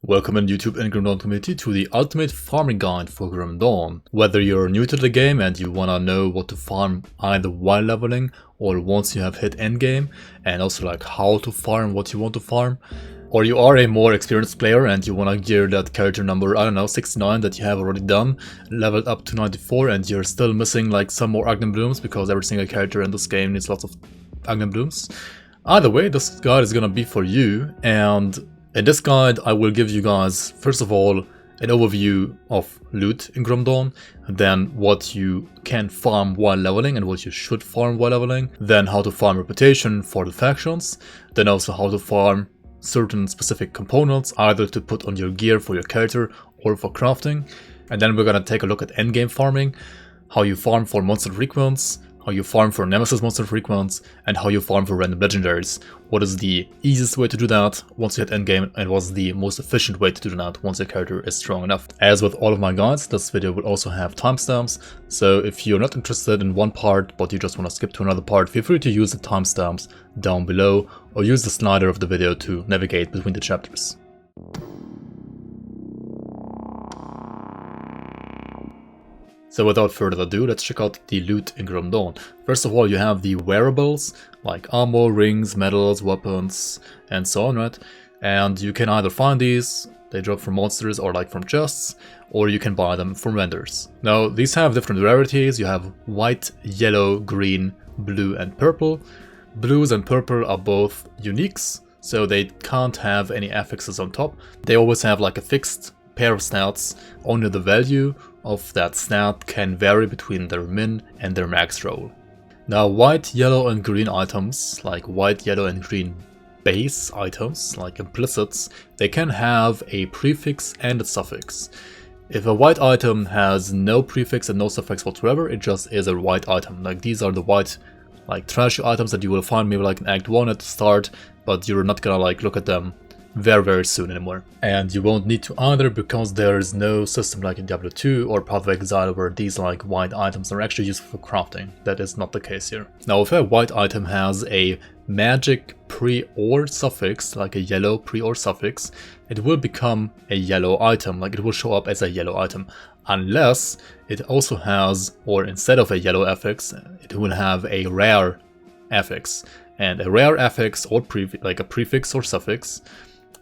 Welcome in YouTube and Grim Dawn community to the ultimate farming guide for Grim Dawn. Whether you're new to the game and you wanna know what to farm either while leveling or once you have hit endgame, and also like how to farm what you want to farm, or you are a more experienced player and you wanna gear that character number, I don't know, 69 that you have already done, leveled up to 94 and you're still missing like some more Ugdenblooms because every single character in this game needs lots of Ugdenblooms. Either way, this guide is gonna be for you, and in this guide, I will give you guys, first of all, an overview of loot in Grim Dawn, then what you can farm while leveling and what you should farm while leveling, then how to farm reputation for the factions, then also how to farm certain specific components, either to put on your gear for your character or for crafting, and then we're gonna take a look at endgame farming, how you farm for Monster Infrequents, how you farm for Nemesis Monster Infrequents, and how you farm for random legendaries. What is the easiest way to do that once you hit endgame, and what's the most efficient way to do that once your character is strong enough. As with all of my guides, this video will also have timestamps, so if you're not interested in one part but you just want to skip to another part, feel free to use the timestamps down below or use the slider of the video to navigate between the chapters. So without further ado, let's check out the loot in Grim Dawn. First of all, you have the wearables, like armor, rings, medals, weapons, and so on, right? And you can either find these, they drop from monsters or like from chests, or you can buy them from vendors. Now, these have different rarities. You have white, yellow, green, blue, and purple. Blues and purple are both uniques, so they can't have any affixes on top. They always have like a fixed pair of stats, only the value of that stat can vary between their min and their max roll. Now white, yellow and green items, like white, yellow and green base items, like implicits, they can have a prefix and a suffix. If a white item has no prefix and no suffix whatsoever, it just is a white item. Like these are the white, like trashy items that you will find maybe like in Act 1 at the start, but you're not gonna like look at them very soon anymore. And you won't need to either, because there is no system like in Diablo 2 or Path of Exile where these like white items are actually useful for crafting. That is not the case here. Now if a white item has a magic pre-or suffix, like a yellow pre-or suffix, it will become a yellow item, like it will show up as a yellow item, unless it also has, or instead of a yellow affix, it will have a rare affix. And a rare affix or like a prefix or suffix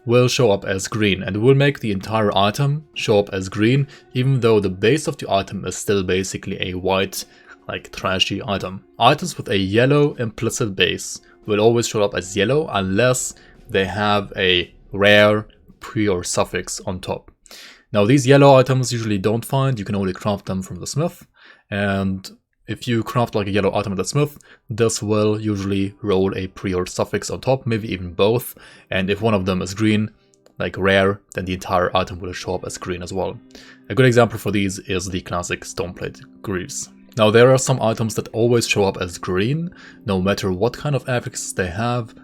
will show up as green, and will make the entire item show up as green, even though the base of the item is still basically a white, like trashy item. Items with a yellow implicit base will always show up as yellow unless they have a rare pre or suffix on top. Now these yellow items usually don't find, you can only craft them from the smith, and if you craft like a yellow item at the smith, this will usually roll a pre or suffix on top, maybe even both, and if one of them is green, like rare, then the entire item will show up as green as well. A good example for these is the classic Stoneplate Greaves. Now there are some items that always show up as green, no matter what kind of affix they have,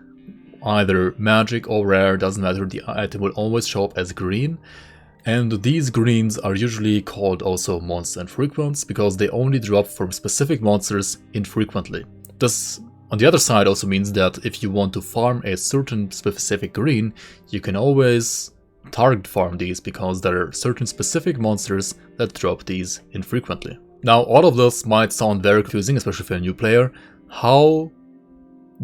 either magic or rare, doesn't matter, the item will always show up as green. And these greens are usually called also Monster Infrequents because they only drop from specific monsters infrequently. This, on the other side, also means that if you want to farm a certain specific green, you can always target farm these because there are certain specific monsters that drop these infrequently. Now, all of this might sound very confusing, especially for a new player. How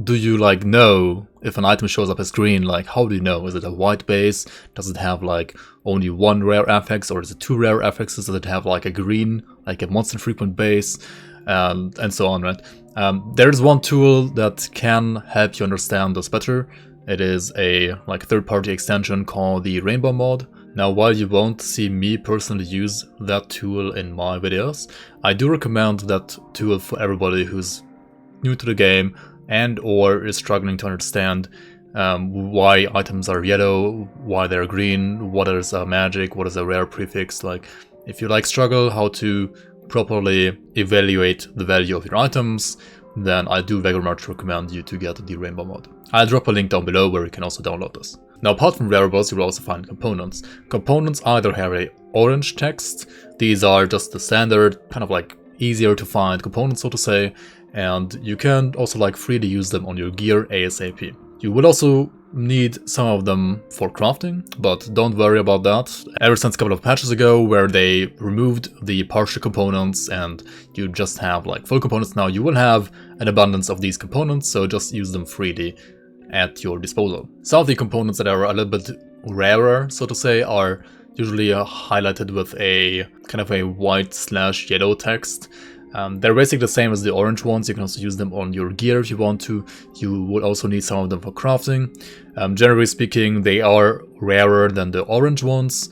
do you like know if an item shows up as green? Like how do you know? Is it a white base? Does it have like only one rare affix, or is it two rare affixes? Does it have like a green, like a Monster Infrequent base, and so on, right? There's one tool that can help you understand this better. It is a like third-party extension called the Rainbow mod. Now while you won't see me personally use that tool in my videos, I do recommend that tool for everybody who's new to the game and or is struggling to understand why items are yellow, why they're green, what is a magic, what is a rare prefix. Like if you like struggle how to properly evaluate the value of your items, then I do very much recommend you to get the Rainbow mod. I'll drop a link down below where you can also download this. Now apart from wearables, you will also find components. Components either have a orange text, these are just the standard, kind of like easier to find components, so to say, and you can also like freely use them on your gear ASAP. You will also need some of them for crafting, but don't worry about that. Ever since a couple of patches ago where they removed the partial components and you just have like full components now, you will have an abundance of these components, so just use them freely at your disposal. Some of the components that are a little bit rarer, so to say, are usually highlighted with a kind of a white/yellow text. They're basically the same as the orange ones. You can also use them on your gear if you want to. You will also need some of them for crafting. Generally speaking, they are rarer than the orange ones,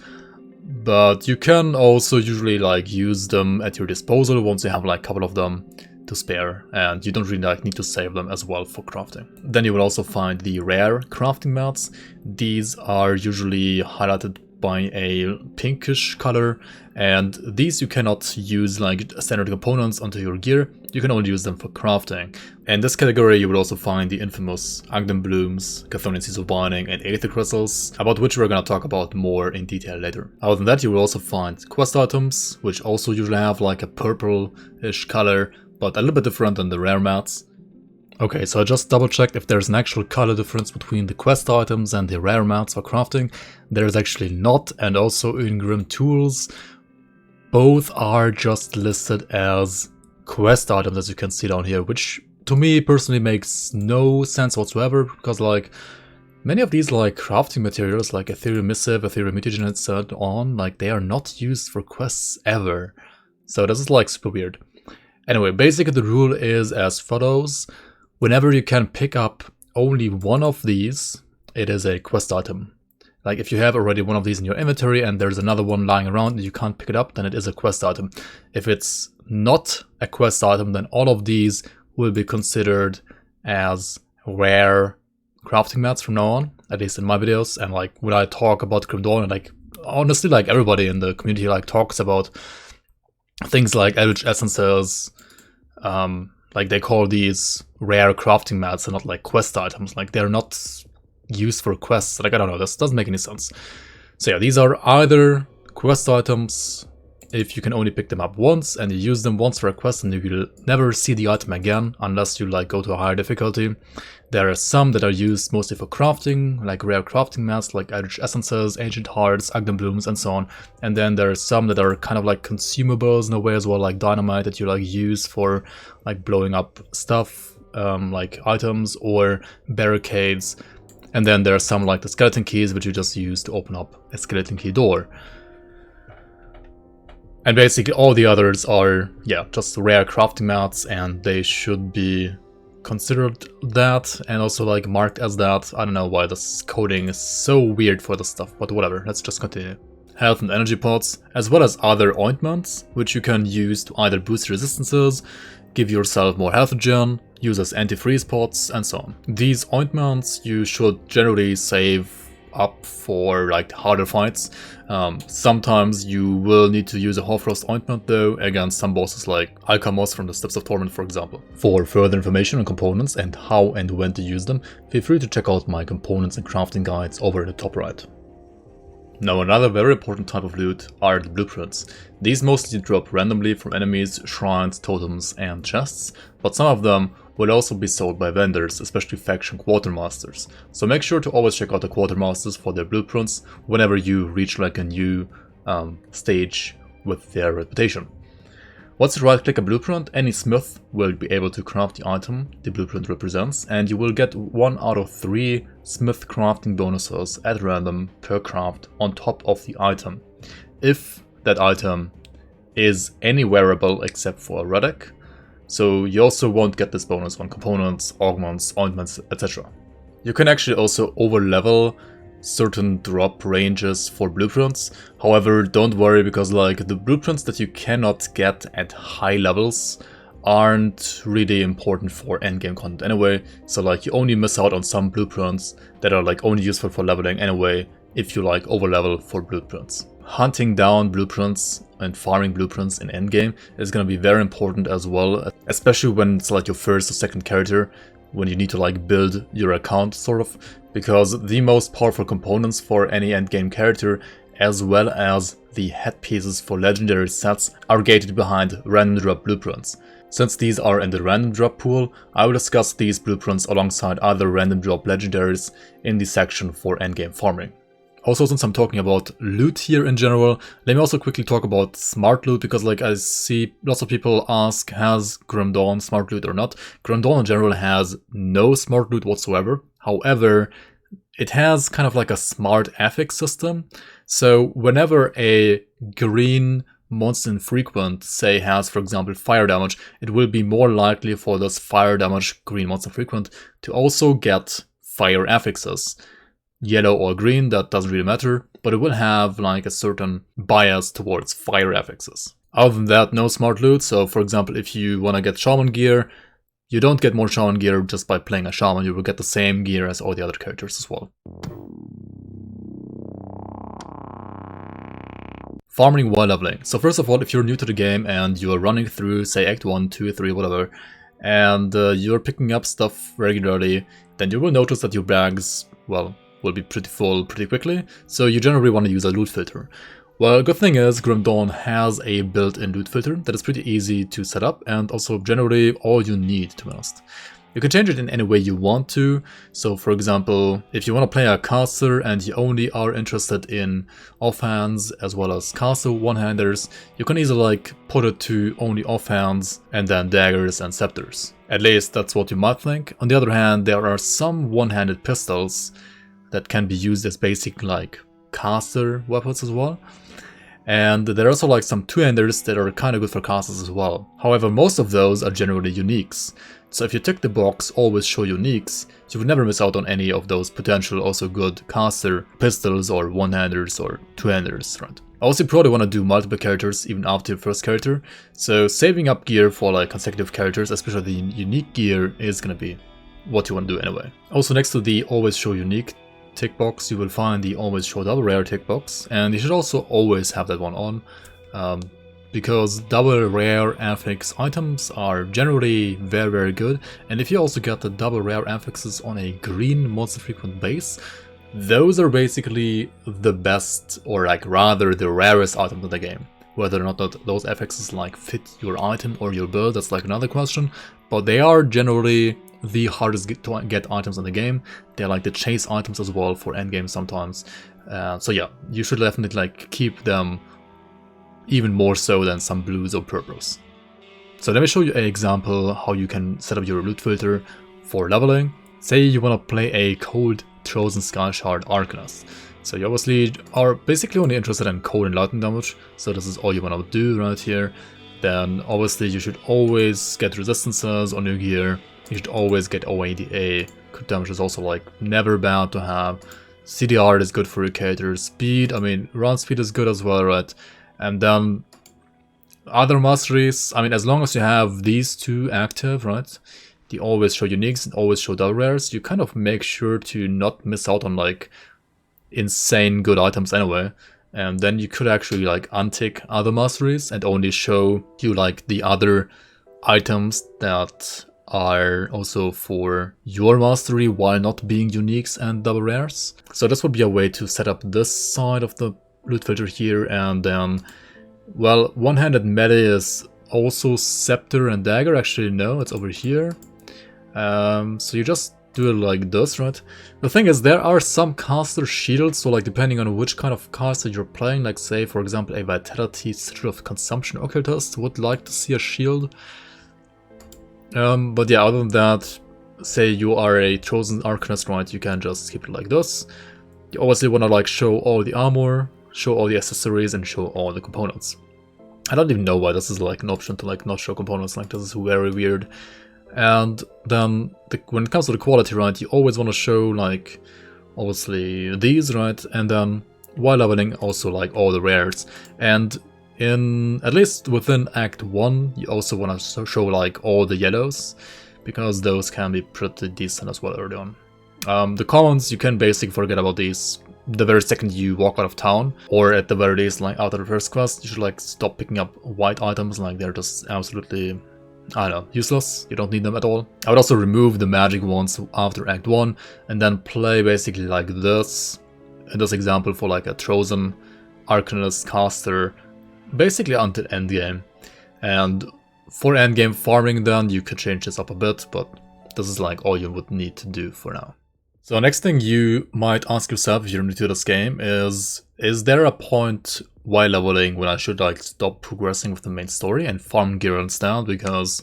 but you can also usually like use them at your disposal once you have like a couple of them to spare, and you don't really like need to save them as well for crafting. Then you will also find the rare crafting mats. These are usually highlighted by a pinkish color, and these you cannot use like standard components onto your gear. You can only use them for crafting. In this category you will also find the infamous Ugdenblooms, Chthonian Seeds of Binding, and Aether crystals, about which we're gonna talk about more in detail later. Other than that, you will also find quest items, which also usually have like a purple-ish color, but a little bit different than the rare mats. Okay, so I just double checked if there's an actual color difference between the quest items and the rare mats for crafting. There's actually not, and also in Grim Tools, both are just listed as quest items, as you can see down here, which to me personally makes no sense whatsoever, because like many of these like crafting materials like Ethereal Missive, Ethereal Mutagen and so on, like they are not used for quests ever. So this is like super weird. Anyway, basically the rule is as follows. Whenever you can pick up only one of these, it is a quest item. Like if you have already one of these in your inventory and there's another one lying around and you can't pick it up, then it is a quest item. If it's not a quest item, then all of these will be considered as rare crafting mats from now on, at least in my videos. And like when I talk about Grim Dawn, and like honestly like everybody in the community like talks about things like Eldritch Essences, like they call these rare crafting mats and not like quest items. Like they're not used for quests. Like I don't know, this doesn't make any sense. So yeah, these are either quest items if you can only pick them up once and you use them once for a quest and you will never see the item again unless you like go to a higher difficulty. There are some that are used mostly for crafting, like rare crafting mats like Eldritch Essences, Ancient Hearts, Ugdenblooms and so on. And then there are some that are kind of like consumables in a way as well, like Dynamite, that you like use for like blowing up stuff, like items or barricades. And then there are some like the skeleton keys, which you just use to open up a skeleton key door. And basically all the others are, yeah, just rare crafting mats, and they should be considered that and also like marked as that. I don't know why this coding is so weird for this stuff, but whatever, let's just continue. Health and energy pots, as well as other ointments, which you can use to either boost resistances, give yourself more health regen, use as anti-freeze pots, and so on. These ointments you should generally save up for like harder fights. Sometimes you will need to use a Hoarfrost ointment though against some bosses like Alchemos from the Steps of Torment, for example. For further information on components and how and when to use them, feel free to check out my components and crafting guides over in the top right. Now another very important type of loot are the blueprints. These mostly drop randomly from enemies, shrines, totems and chests, but some of them will also be sold by vendors, especially faction quartermasters. So make sure to always check out the quartermasters for their blueprints whenever you reach like a new stage with their reputation. Once you right click a blueprint, any smith will be able to craft the item the blueprint represents, and you will get 1 out of 3 smith crafting bonuses at random per craft on top of the item, if that item is any wearable except for a relic. So you also won't get this bonus on components, augments, ointments, etc. You can actually also overlevel certain drop ranges for blueprints. However, don't worry, because like the blueprints that you cannot get at high levels aren't really important for endgame content anyway. So like you only miss out on some blueprints that are like only useful for leveling anyway if you like overlevel for blueprints. Hunting down blueprints and farming blueprints in endgame is going to be very important as well, especially when it's like your first or second character, when you need to like build your account sort of, because the most powerful components for any endgame character as well as the headpieces for legendary sets are gated behind random drop blueprints. Since these are in the random drop pool, I will discuss these blueprints alongside other random drop legendaries in the section for endgame farming. Also, since I'm talking about loot here in general, let me also quickly talk about smart loot, because like I see lots of people ask, has Grim Dawn smart loot or not? Grim Dawn in general has no smart loot whatsoever. However, it has kind of like a smart affix system. So whenever a green Monster Infrequent, say, has, for example, fire damage, it will be more likely for this fire damage green Monster Infrequent to also get fire affixes. Yellow or green, that doesn't really matter, but it will have like a certain bias towards fire affixes. Other than that, no smart loot. So for example, if you want to get shaman gear, you don't get more shaman gear just by playing a shaman, you will get the same gear as all the other characters as well. Farming while leveling. So first of all, if you're new to the game and you're running through, say, Act 1, 2, 3, whatever, and you're picking up stuff regularly, then you will notice that your bags, well, will be pretty full pretty quickly, so you generally want to use a loot filter. Well, the good thing is Grim Dawn has a built-in loot filter that is pretty easy to set up, and also generally all you need, to be honest. You can change it in any way you want to. So for example, if you want to play a caster and you only are interested in offhands as well as caster one-handers, you can easily like put it to only offhands and then daggers and scepters. At least that's what you might think. On the other hand, there are some one-handed pistols that can be used as basic like caster weapons as well. And there are also like some two-handers that are kind of good for casters as well. However, most of those are generally uniques. So if you tick the box always show uniques, you will never miss out on any of those potential also good caster pistols or one-handers or two-handers, right? Also, you probably want to do multiple characters even after your first character, so saving up gear for like consecutive characters, especially the unique gear, is gonna be what you want to do anyway. Also, next to the always show unique tick box, you will find the always show double rare tick box, and you should also always have that one on. Because double rare affix items are generally very, very good, and if you also get the double rare affixes on a green Monster Frequent base, those are basically the best, or like rather the rarest items in the game. Whether or not those affixes like fit your item or your build, that's like another question, but they are generally the hardest to get items in the game. They're like the chase items as well for endgame sometimes. So yeah, you should definitely like keep them even more so than some blues or purples. So let me show you an example how you can set up your loot filter for leveling. Say you want to play a cold Chosen Sky Shard Arcanist. So you obviously are basically only interested in cold and lightning damage, so this is all you want to do right here. Then obviously you should always get resistances on your gear, you should always get OADA, crit damage is also like never bad to have, CDR is good for your character, speed, I mean round speed is good as well, right? And then other masteries, I mean, as long as you have these two active, right? The always show uniques and always show double rares, you kind of make sure to not miss out on like insane good items anyway. And then you could actually like untick other masteries and only show you like the other items that are also for your mastery while not being uniques and double rares. So this would be a way to set up this side of the loot filter here, and then, well, one-handed melee is also scepter and dagger. Actually, no, it's over here. So you just do it like this, right? The thing is, there are some caster shields, so like depending on which kind of caster you're playing, like say for example a Vitality Sigil of Consumption occultist would like to see a shield. But yeah, other than that, say you are a Chosen Arcanist, right, you can just keep it like this. You obviously want to like show all the armor, show all the accessories, and show all the components. I don't even know why this is like an option to like not show components, like this is very weird. And then when it comes to the quality, right, you always want to show like obviously these, right, and then while leveling also like all the rares. And in at least within Act 1 you also want to show like all the yellows, because those can be pretty decent as well early on. The commons, you can basically forget about these the very second you walk out of town, or at the very least like out of the first quest. You should like stop picking up white items, like they're just absolutely, I don't know, useless. You don't need them at all. I would also remove the magic ones after Act 1 and then play basically like this, in this example for like a Trozen Arcanist caster basically until endgame. And for endgame farming then you could change this up a bit, but this is like all you would need to do for now. So next thing you might ask yourself if you're new to this game is there a point while leveling when I should like stop progressing with the main story and farm gear instead because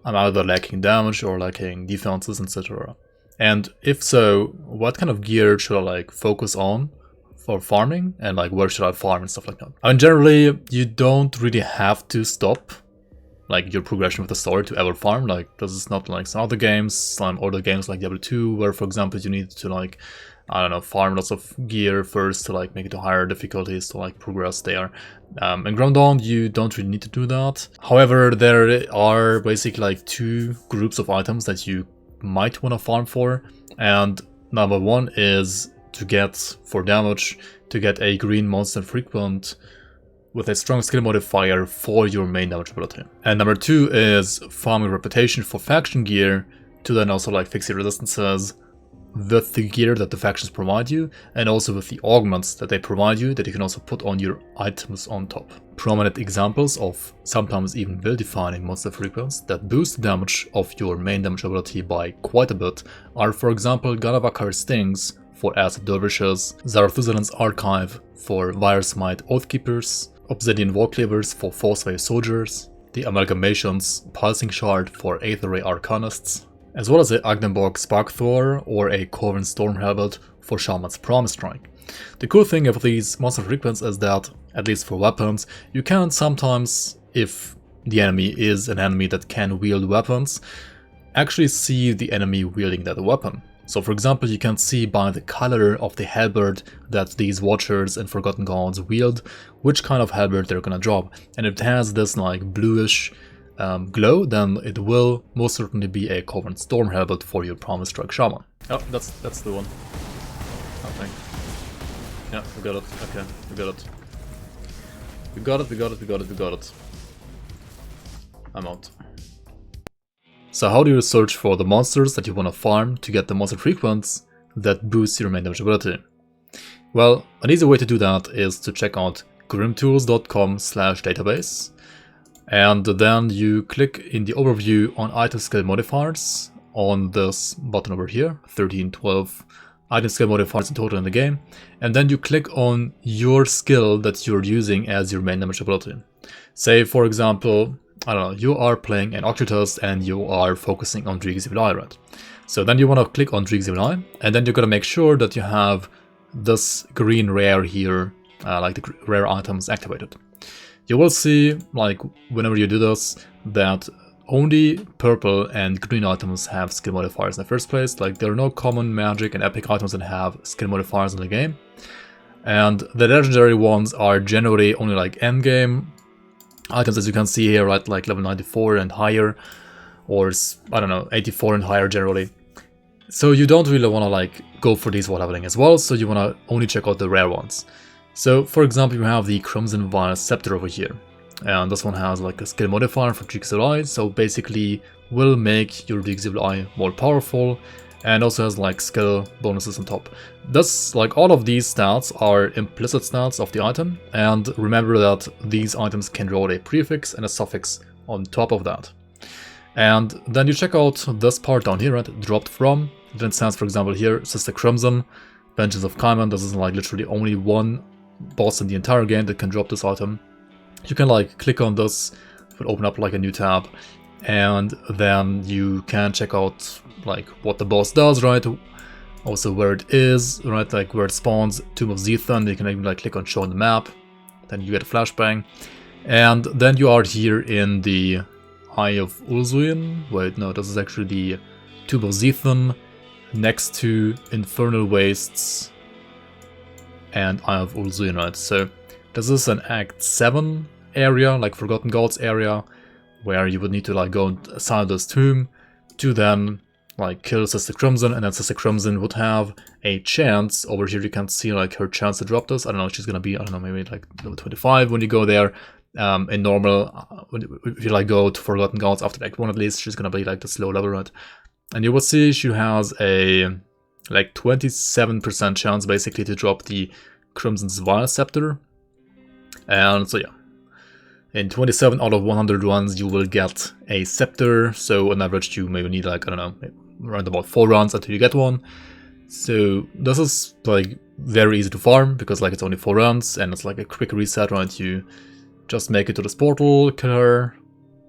I'm either lacking damage or lacking defenses, etc. And if so, what kind of gear should I like focus on for farming, and like where should I farm and stuff like that? And generally, you don't really have to stop like your progression with the story to ever farm. Like this is not like some other games, some older games like Diablo 2, where for example you need to like, I don't know, farm lots of gear first to like make it to higher difficulties to like progress there. In Ground Dawn, you don't really need to do that. However, there are basically like two groups of items that you might want to farm for, and number one is to get, for damage, to get a green Monster Infrequent with a strong skill modifier for your main damage ability. And number two is farming reputation for faction gear to then also like fix your resistances with the gear that the factions provide you, and also with the augments that they provide you that you can also put on your items on top. Prominent examples of sometimes even well-defining monster frequencies that boost the damage of your main damage ability by quite a bit are, for example, Ganavakar Stings for Acid Dervishes, Zarathuzalan's Archive for Virusmite Oathkeepers, Obsidian Wallcleavers for Forcewave Soldiers, the Amalgamation's Pulsing Shard for Aether Ray Arcanists, as well as a Ugdenbloom Sparkthor or a Corvin Storm Helmet for Shaman's Promise Strike. The cool thing of these monster frequencies is that, at least for weapons, you can sometimes, if the enemy is an enemy that can wield weapons, actually see the enemy wielding that weapon. So for example, you can see by the color of the halberd that these Watchers and Forgotten Gods wield, which kind of halberd they're gonna drop. And if it has this like bluish glow, then it will most certainly be a Corvin Storm Helmet for your Promise Strike Shaman. Oh, that's the one. I think. Yeah, we got it. Okay, we got it. We got it. I'm out. So how do you search for the monsters that you want to farm to get the monster frequencies that boost your main damage ability? Well, an easy way to do that is to check out grimtools.com/database, and then you click in the overview on item skill modifiers on this button over here, 1312 item skill modifiers in total in the game, and then you click on your skill that you're using as your main damage ability. Say for example, I don't know, you are playing an Occultist and you are focusing on Drigzivlai, right? So then you want to click on Drigzivlai, and then you're going to make sure that you have this green rare here, like the rare items activated. You will see, like, whenever you do this, that only purple and green items have skill modifiers in the first place. Like, there are no common magic and epic items that have skill modifiers in the game. And the legendary ones are generally only like endgame items, as you can see here, right, like level 94 and higher, or I don't know, 84 and higher generally. So you don't really want to like go for these while leveling as well, so you want to only check out the rare ones. So for example, you have the Crimson Vile Scepter over here, and this one has like a skill modifier for Drigzivlai, so basically will make your Drigzivlai more powerful, and also has like skill bonuses on top. Thus, like all of these stats are implicit stats of the item, and remember that these items can draw a prefix and a suffix on top of that. And then you check out this part down here, right, dropped from, then it stands for example here, Sister Crimson, Vengeance of Kaiman. This is like literally only one boss in the entire game that can drop this item. You can like click on this, it will open up like a new tab, and then you can check out like what the boss does, right? Also where it is, right? Like where it spawns, Tomb of Zethan. You can even like click on show on the map, then you get a flashbang, and then you are here in the Eye of Ulzuin. Wait, no, this is actually the Tomb of Zethan next to Infernal Wastes and Eye of Ulzuin, right? So this is an Act 7 area, like Forgotten Gods area, where you would need to like go inside this tomb to then like kill Sister Crimson, and then Sister Crimson would have a chance. Over here you can see like her chance to drop this. I don't know, she's gonna be, I don't know, maybe like level 25 when you go there. In normal, if you like go to Forgotten Gods after Act 1 at least, she's gonna be like this low level, right? And you will see she has a like 27% chance basically to drop the Crimson's Vile Scepter. And so yeah, in 27 out of 100 runs you will get a scepter, so on average you maybe need like, I don't know, around about 4 runs until you get one. So this is like very easy to farm, because like it's only 4 runs and it's like a quick reset, right? You just make it to this portal, kill her,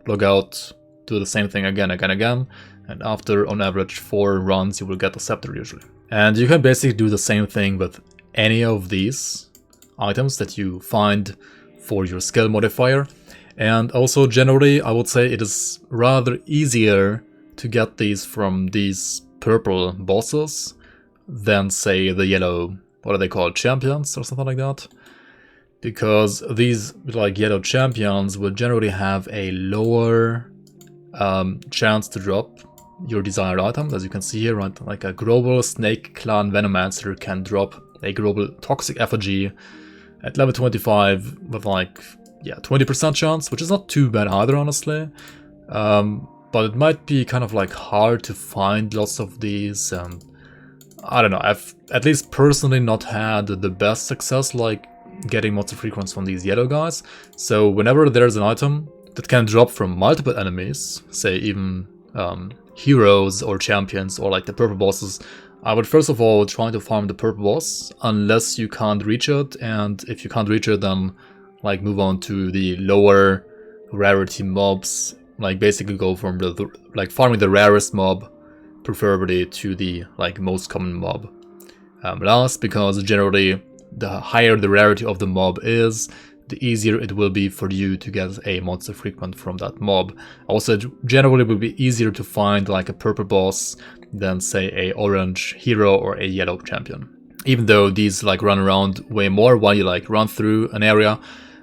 log out, do the same thing again, and after on average 4 runs you will get the scepter usually. And you can basically do the same thing with any of these items that you find for your skill modifier. And also generally I would say it is rather easier to get these from these purple bosses than say the yellow, what are they called, champions or something like that, because these like yellow champions will generally have a lower chance to drop your desired item, as you can see here, right? Like a global snake clan venomancer can drop a global toxic effigy at level 25 with like, yeah, 20% chance, which is not too bad either, honestly. But it might be kind of like hard to find lots of these, and I don't know, I've at least personally not had the best success like getting Monster Infrequents from these yellow guys. So whenever there's an item that can drop from multiple enemies, say even heroes or champions or like the purple bosses, I would first of all try to farm the purple boss unless you can't reach it, and if you can't reach it then like move on to the lower rarity mobs, like basically go from the like farming the rarest mob preferably to the like most common mob last, because generally the higher the rarity of the mob is, the easier it will be for you to get a Monster Frequent from that mob. Also, generally it will be easier to find like a purple boss than say a orange hero or a yellow champion. Even though these like run around way more while you like run through an area,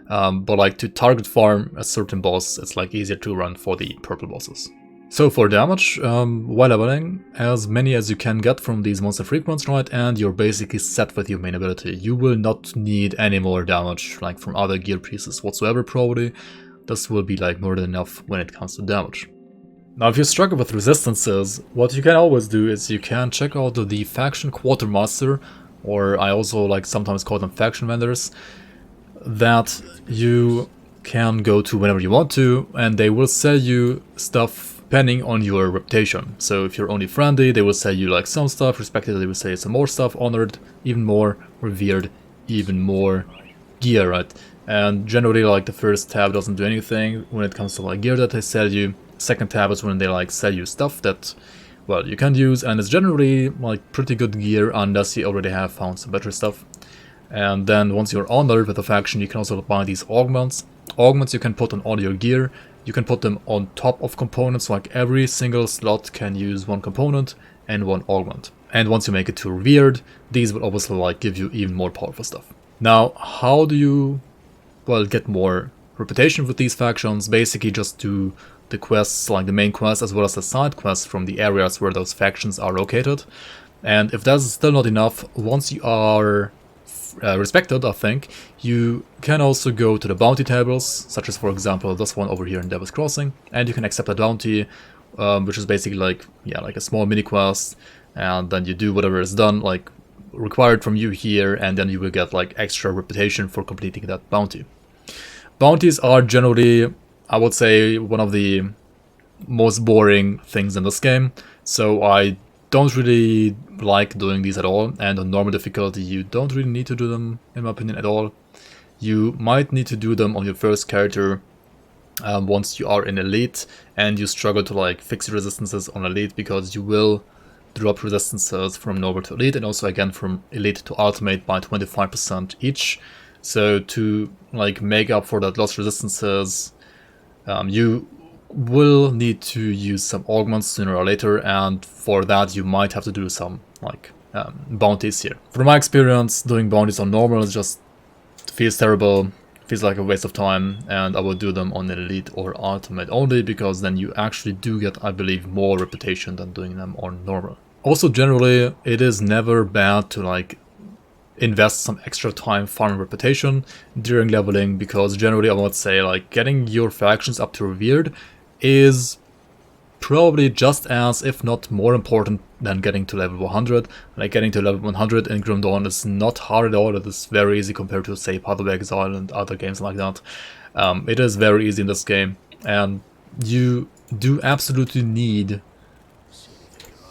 but like to target farm a certain boss, it's like easier to run for the purple bosses. So for damage, while leveling, as many as you can get from these Monster Frequents, right, and you're basically set with your main ability. You will not need any more damage like from other gear pieces whatsoever probably. This will be like more than enough when it comes to damage. Now if you struggle with resistances, what you can always do is you can check out the faction quartermaster, or I also like sometimes call them faction vendors, that you can go to whenever you want to, and they will sell you stuff depending on your reputation. So if you're only friendly, they will sell you like some stuff, respected they will say some more stuff, honored even more, revered even more gear, right? And generally like the first tab doesn't do anything when it comes to like gear that they sell you. Second tab is when they like sell you stuff that, well, you can use, and it's generally like pretty good gear unless you already have found some better stuff. And then once you're honored with a faction, you can also buy these augments. Augments you can put on all your gear. You can put them on top of components, like every single slot can use one component and one augment. And once you make it to revered, these will obviously like give you even more powerful stuff. Now, how do you, well, get more reputation with these factions? Basically just do the quests, like the main quest as well as the side quests from the areas where those factions are located. And if that's still not enough, once you are respected, I think, you can also go to the bounty tables, such as for example this one over here in Devil's Crossing, and you can accept a bounty, which is basically like, yeah, like a small mini quest, and then you do whatever is done, like required from you here, and then you will get like extra reputation for completing that bounty. Bounties are generally, I would say, one of the most boring things in this game, so I don't really like doing these at all, and on normal difficulty you don't really need to do them, in my opinion, at all. You might need to do them on your first character once you are in Elite and you struggle to like fix your resistances on Elite, because you will drop resistances from normal to Elite and also again from Elite to Ultimate by 25% each. So to like make up for that lost resistances, you will need to use some augments sooner or later, and for that you might have to do some like bounties here. From my experience, doing bounties on normal just feels terrible, feels like a waste of time, and I will do them on Elite or Ultimate only, because then you actually do get, I believe, more reputation than doing them on normal. Also generally it is never bad to like invest some extra time farming reputation during leveling, because generally I would say like getting your factions up to revered is probably just as, if not more important than getting to level 100. Like getting to level 100 in Grim Dawn is not hard at all. It is very easy compared to, say, Path of Exile and other games like that. It is very easy in this game, and you do absolutely need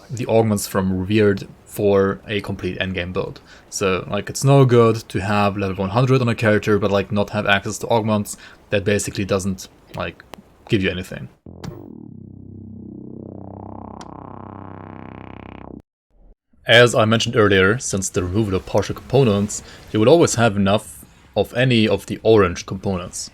the augments from Revered for a complete endgame build. So like it's no good to have level 100 on a character but like not have access to augments. That basically doesn't like give you anything. As I mentioned earlier, since the removal of partial components, you will always have enough of any of the orange components.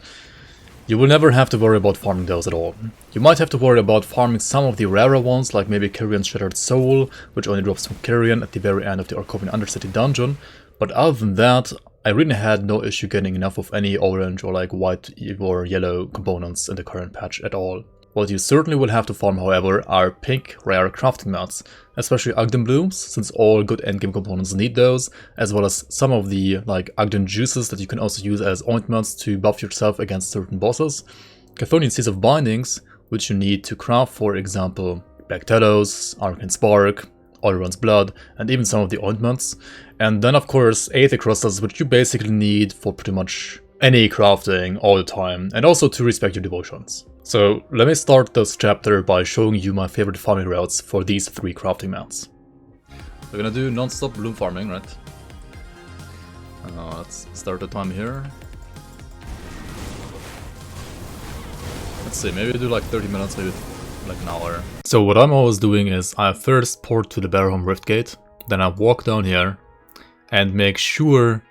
You will never have to worry about farming those at all. You might have to worry about farming some of the rarer ones, like maybe Kyrion's Shattered Soul, which only drops from Kyrion at the very end of the Orkovian Undercity dungeon, but other than that, I really had no issue getting enough of any orange or like white or yellow components in the current patch at all. What you certainly will have to farm, however, are pink rare crafting mats, especially Ugdenblooms, since all good endgame components need those, as well as some of the like Ugden juices that you can also use as ointments to buff yourself against certain bosses, Chthonian Seeds of Bindings, which you need to craft, for example, Black Telos, Arcane Spark, Alderon's Blood, and even some of the ointments, and then of course Aether crystals, which you basically need for pretty much any crafting all the time, and also to respect your devotions. So let me start this chapter by showing you my favorite farming routes for these 3 crafting mats. We're gonna do non-stop bloom farming, right? Let's start the time here. Let's see, maybe do like 30 minutes, maybe like an hour. So what I'm always doing is I first port to the Barholm Rift Gate, then I walk down here and make sure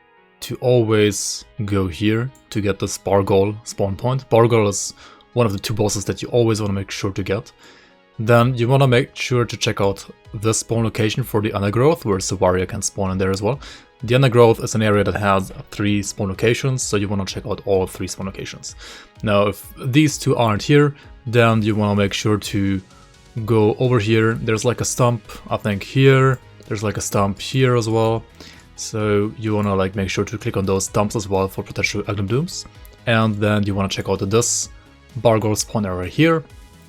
to always go here to get this Bargol spawn point. Bargol is one of the 2 bosses that you always want to make sure to get. Then you want to make sure to check out this spawn location for the Undergrowth, where Savaria can spawn in there as well. The Undergrowth is an area that has 3 spawn locations, so you want to check out all 3 spawn locations. Now if these 2 aren't here, then you want to make sure to go over here. There's like a stump, I think here, there's like a stump here as well. So you want to like make sure to click on those stumps as well for potential Ugdenblooms. And then you want to check out this Bargol spawn area here,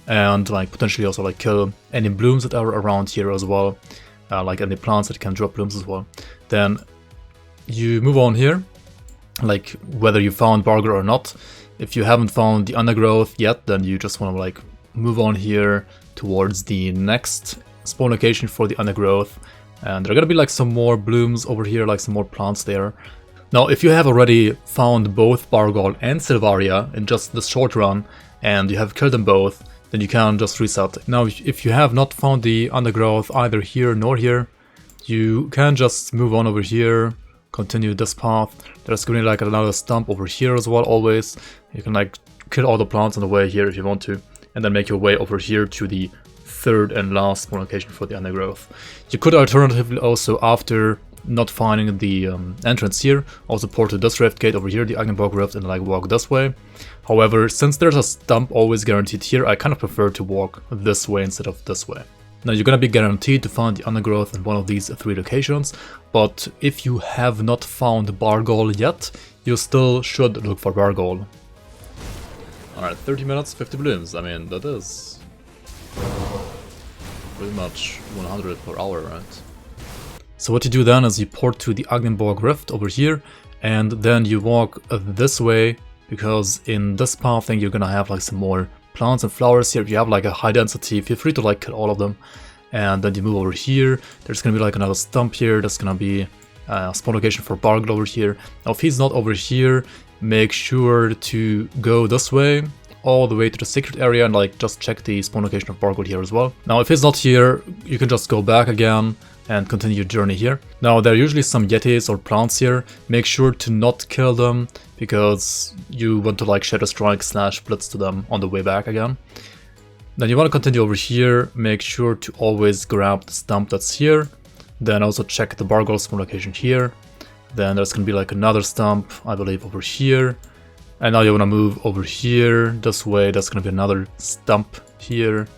and like potentially also like kill any blooms that are around here as well, like any plants that can drop blooms as well. Then you move on here, like whether you found Bargol or not. If you haven't found the Undergrowth yet, then you just want to like move on here towards the next spawn location for the Undergrowth, and there are gonna be like some more blooms over here, like some more plants there. Now, if you have already found both Bargol and Silvaria in just the short run, and you have killed them both, then you can just reset. Now, if you have not found the Undergrowth either here nor here, you can just move on over here, continue this path. There's going to be like another stump over here as well, always. You can like kill all the plants on the way here if you want to, and then make your way over here to the 3rd and last spawn location for the Undergrowth. You could alternatively also, after not finding the entrance here, also port to this rift gate over here, the Ugdenbloom Rift, and like walk this way. However, since there's a stump always guaranteed here, I kind of prefer to walk this way instead of this way. Now you're gonna be guaranteed to find the Undergrowth in one of these 3 locations, but if you have not found Bargol yet, you still should look for Bargol. Alright, 30 minutes, 50 blooms. I mean, that is pretty much 100 per hour, right? So what you do then is you port to the Ugdenbloom Rift over here, and then you walk this way, because in this pathing you're gonna have like some more plants and flowers here. If you have like a high density, feel free to like kill all of them. And then you move over here, there's gonna be like another stump here, that's gonna be a spawn location for Bargol over here. Now if he's not over here, make sure to go this way, all the way to the secret area, and like just check the spawn location of Bargol here as well. Now if he's not here, you can just go back again and continue your journey here. Now there are usually some yetis or plants here. Make sure to not kill them, because you want to like Shadow Strike / blitz to them on the way back again. Then you want to continue over here, make sure to always grab the stump that's here, then also check the Bargol spawn location here. Then there's gonna be like another stump, I believe, over here. And now you want to move over here, this way, that's gonna be another stump here.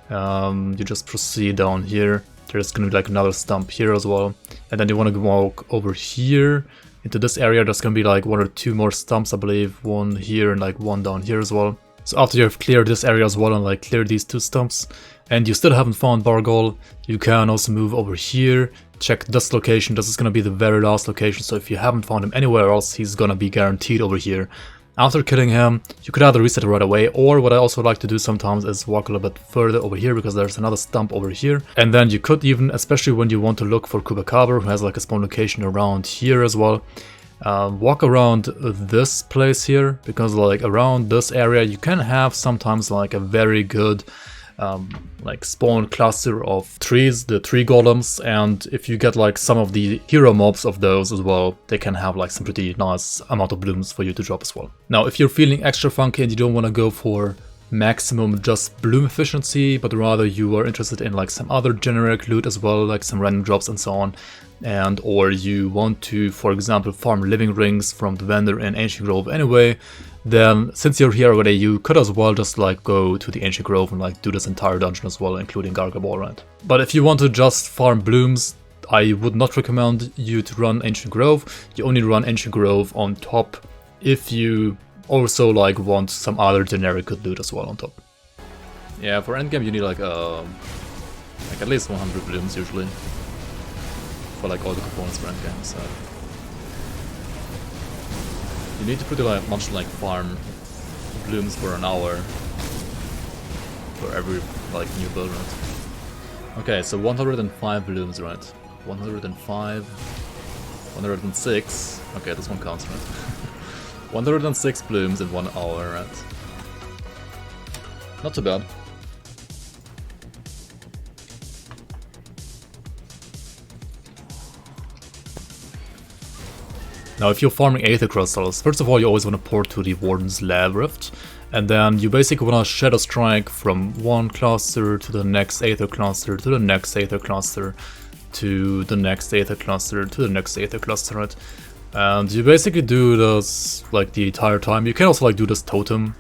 You just proceed down here. There's gonna be like another stump here as well. And then you want to walk over here into this area. There's gonna be like 1 or 2 more stumps, I believe. 1 here and like 1 down here as well. So after you have cleared this area as well and like cleared these 2 stumps, and you still haven't found Bargol, you can also move over here, check this location. This is gonna be the very last location, so if you haven't found him anywhere else, he's gonna be guaranteed over here. After killing him, you could either reset it right away, or what I also like to do sometimes is walk a little bit further over here, because there's another stump over here. And then you could even, especially when you want to look for Kubakaber, who has like a spawn location around here as well, walk around this place here, because like around this area you can have sometimes like a very good like spawn cluster of trees, the tree golems, and if you get like some of the hero mobs of those as well, they can have like some pretty nice amount of blooms for you to drop as well. Now if you're feeling extra funky and you don't want to go for maximum just bloom efficiency, but rather you are interested in like some other generic loot as well, like some random drops and so on, and or you want to, for example, farm living rings from the vendor in Ancient Grove anyway, then since you're here already, you could as well just like go to the Ancient Grove and like do this entire dungeon as well, including Gargaball, right? But if you want to just farm blooms, I would not recommend you to run Ancient Grove. You only run Ancient Grove on top if you also like want some other generic good loot as well on top. Yeah, for endgame you need like at least 100 blooms usually for like all the components for endgame, so you need to pretty much like farm blooms for an hour for every like new build, right? Okay, so 105 blooms, right? 105, 106. Okay, this one counts, right? 106 blooms in 1 hour, right? Not too bad. Now if you're farming Aether crystals, first of all you always want to port to the Warden's Lab Rift, and then you basically want to Shadow Strike from one cluster to the next Aether cluster, to the next Aether cluster, to the next Aether cluster, to the next Aether cluster, right? And you basically do this like the entire time. You can also like do this totem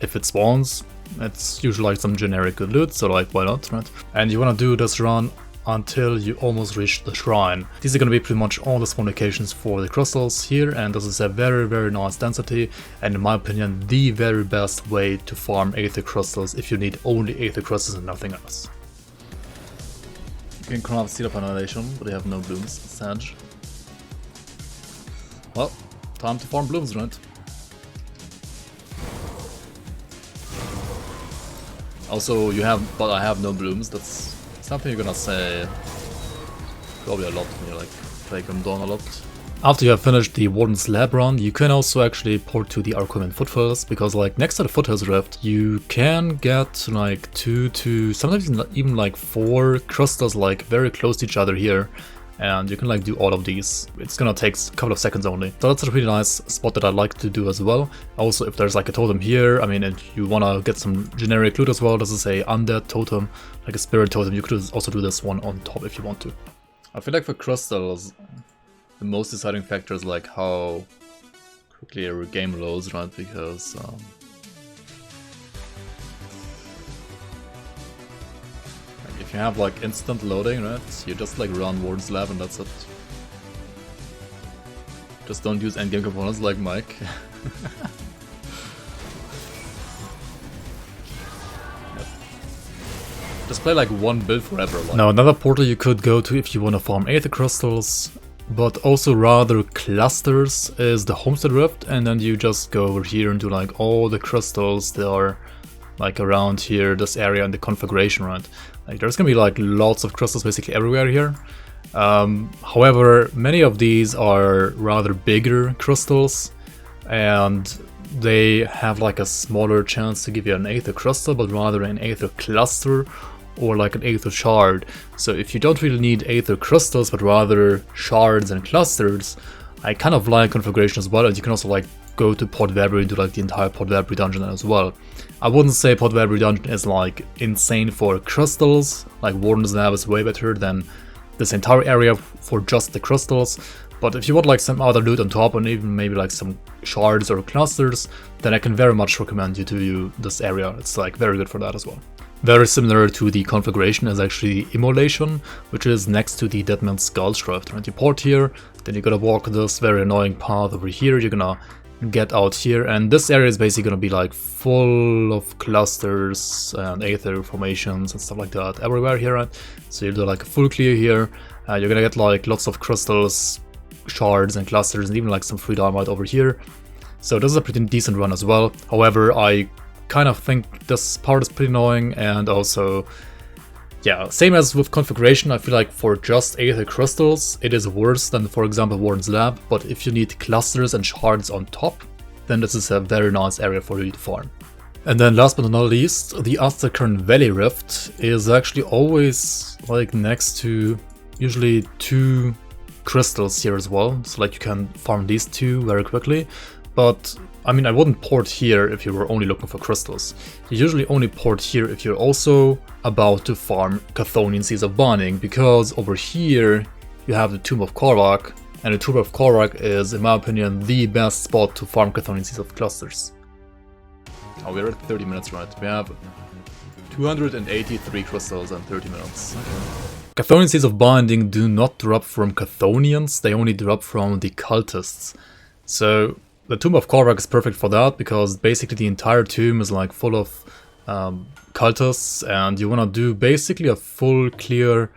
if it spawns. It's usually like some generic good loot, so like why not, right? And you want to do this run until you almost reach the shrine. These are going to be pretty much all the spawn locations for the crystals here, and this is a very nice density, and in my opinion the very best way to farm Aether crystals if you need only Aether crystals and nothing else. You can craft Seal of Annihilation, but they have no blooms, Sage. Well, time to farm blooms, right? Also, you have, but I have no blooms. That's something you're gonna say probably a lot when you like play Grimdawn a lot. After you have finished the Warden's Lab run, you can also actually port to the Arcomin Foothills, because like next to the Foothills Rift, you can get like 2 to sometimes even like 4 crystals like very close to each other here. And you can like do all of these. It's gonna take a couple of seconds only. So that's a really nice spot that I like to do as well. Also, if there's like a totem here, I mean, if you wanna get some generic loot as well, this is a undead totem, like a spirit totem, you could also do this one on top if you want to. I feel like for crystals, the most deciding factor is like how quickly your game loads, right? Because if you have like instant loading, right, you just like run Warden's Lab and that's it. Just don't use endgame components like Mike. Yep. Just play like one build forever. Like. Now another portal you could go to if you want to farm Aether crystals, but also rather clusters, is the Homestead Rift, and then you just go over here and do like all the crystals that are like around here, this area and the configuration, right? Like there's gonna be like lots of crystals basically everywhere here. However, many of these are rather bigger crystals, and they have like a smaller chance to give you an Aether crystal, but rather an Aether cluster or like an Aether shard. So if you don't really need Aether crystals, but rather shards and clusters, I kind of like configuration as well, and you can also like go to Port Vabri and do like the entire Port Vabri dungeon as well. I wouldn't say Port Vabri dungeon is like insane for crystals, like Warden's Lab is way better than this entire area for just the crystals, but if you want like some other loot on top and even maybe like some shards or clusters, then I can very much recommend you to do this area. It's like very good for that as well. Very similar to the configuration is actually Immolation, which is next to the Deadman's Skull Rift. Right? You port here, then you're gonna walk this very annoying path over here, you're gonna get out here, and this area is basically gonna be like full of clusters and Aether formations and stuff like that everywhere here, right? So you do like a full clear here, you're gonna get like lots of crystals, shards and clusters, and even like some free Dynamite over here. So this is a pretty decent run as well. However, I kind of think this part is pretty annoying, and also, yeah, same as with configuration, I feel like for just Aether crystals, it is worse than, for example, Warden's Lab, but if you need clusters and shards on top, then this is a very nice area for you to farm. And then last but not least, the Aztekern Valley Rift is actually always like next to usually 2 crystals here as well, so like you can farm these 2 very quickly. But I mean, I wouldn't port here if you were only looking for crystals. You usually only port here if you're also about to farm Chthonian Seeds of Binding, because over here you have the Tomb of Korvac, and the Tomb of Korvac is, in my opinion, the best spot to farm Chthonian Seeds of Clusters. Oh, we're at 30 minutes, right? We have 283 crystals and 30 minutes. Okay. Chthonian Seeds of Binding do not drop from Chthonians, they only drop from the cultists. So the Tomb of Korvac is perfect for that, because basically the entire tomb is like full of cultists, and you wanna do basically a full clear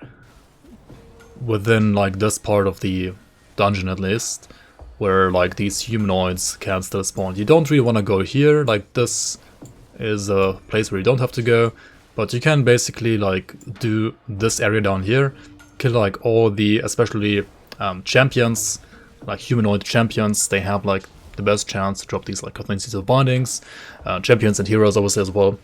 within like this part of the dungeon at least, where like these humanoids can still spawn. You don't really wanna go here, like this is a place where you don't have to go, but you can basically like do this area down here, kill like all the, especially champions, like humanoid champions. They have like the best chance to drop these like Chthonian Seeds of Bindings, champions and heroes obviously as well.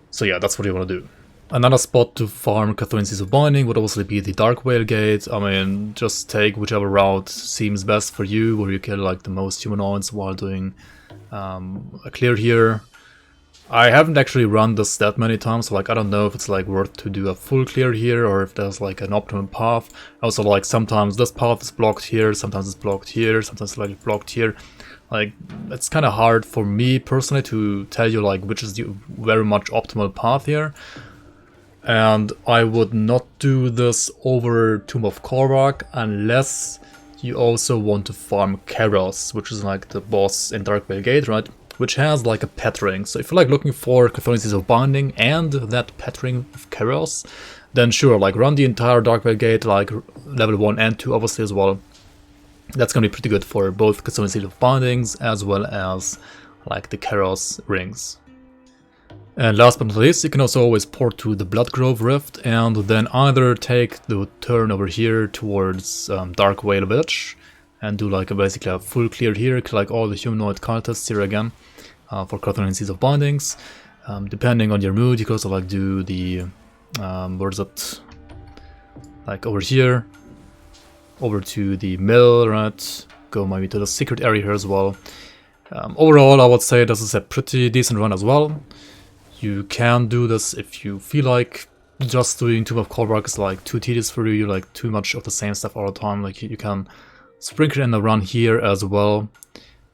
So yeah, that's what you want to do. Another spot to farm Chthonian Seeds of Binding would obviously be the Darkvale Gate. I mean, just take whichever route seems best for you, where you kill like the most humanoids while doing a clear here. I haven't actually run this that many times, so like I don't know if it's like worth to do a full clear here, or if there's like an optimum path. Also, like sometimes this path is blocked here, sometimes it's blocked here, sometimes it's like blocked here. Like it's kind of hard for me personally to tell you like which is the very much optimal path here. And I would not do this over Tomb of Korvac unless you also want to farm Keros, which is like the boss in Darkvale Gate, right? Which has like a pet ring. So if you're like looking for Chthonian Seeds of Binding and that pet ring of Keros, then sure, like run the entire Darkvale Gate, like level 1 and 2 obviously as well. That's gonna be pretty good for both Chthonian Seeds of Bindings as well as like the Keros rings. And last but not least, you can also always port to the Bloodgrove Rift, and then either take the turn over here towards Darkvale Village and do like basically a full clear here, kill like all the humanoid cultists here again for Chthonian Seeds of Bindings. Depending on your mood, you can also like do the where is it? Like over here, over to the mill, right? Go maybe to the secret area here as well. Overall, I would say this is a pretty decent run as well. You can do this if you feel like just doing Tomb of Korvac is like too tedious for you, like too much of the same stuff all the time. Like you can sprinkle in a run here as well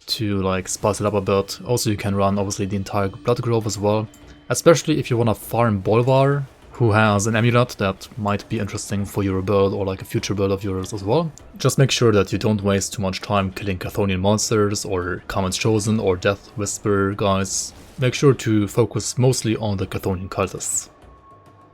to like spice it up a bit. Also you can run obviously the entire Bloodgrove as well, especially if you want to farm Bolvar, who has an amulet that might be interesting for your build or like a future build of yours as well. Just make sure that you don't waste too much time killing Chthonian monsters or Commons Chosen or Death Whisper guys. Make sure to focus mostly on the Chthonian cultists.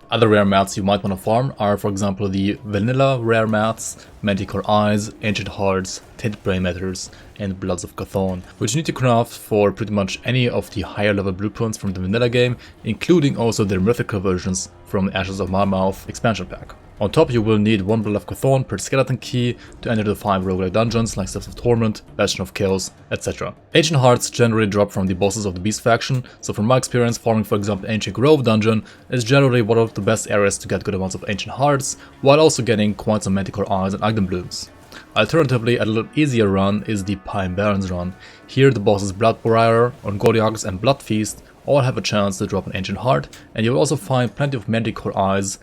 Other rare mats you might want to farm are, for example, the vanilla rare mats, Manticore Eyes, Ancient Hearts, Tainted Brain Matters, and Bloods of Chthon, which you need to craft for pretty much any of the higher level blueprints from the vanilla game, including also their mythical versions from the Ashes of Malmouth expansion pack. On top, you will need 1 Blood of Chthon per skeleton key to enter the 5 roguelike dungeons like Steps of Torment, Bastion of Chaos, etc. Ancient Hearts generally drop from the bosses of the Beast faction, so from my experience, farming for example Ancient Grove dungeon is generally one of the best areas to get good amounts of Ancient Hearts, while also getting quite some Manticore Eyes and Ugdenblooms. Alternatively, a little easier run is the Pine Barrens run. Here the bosses Bloodbriar, Ongoliax and Bloodfeast all have a chance to drop an Ancient Heart, and you'll also find plenty of Manticore Eyes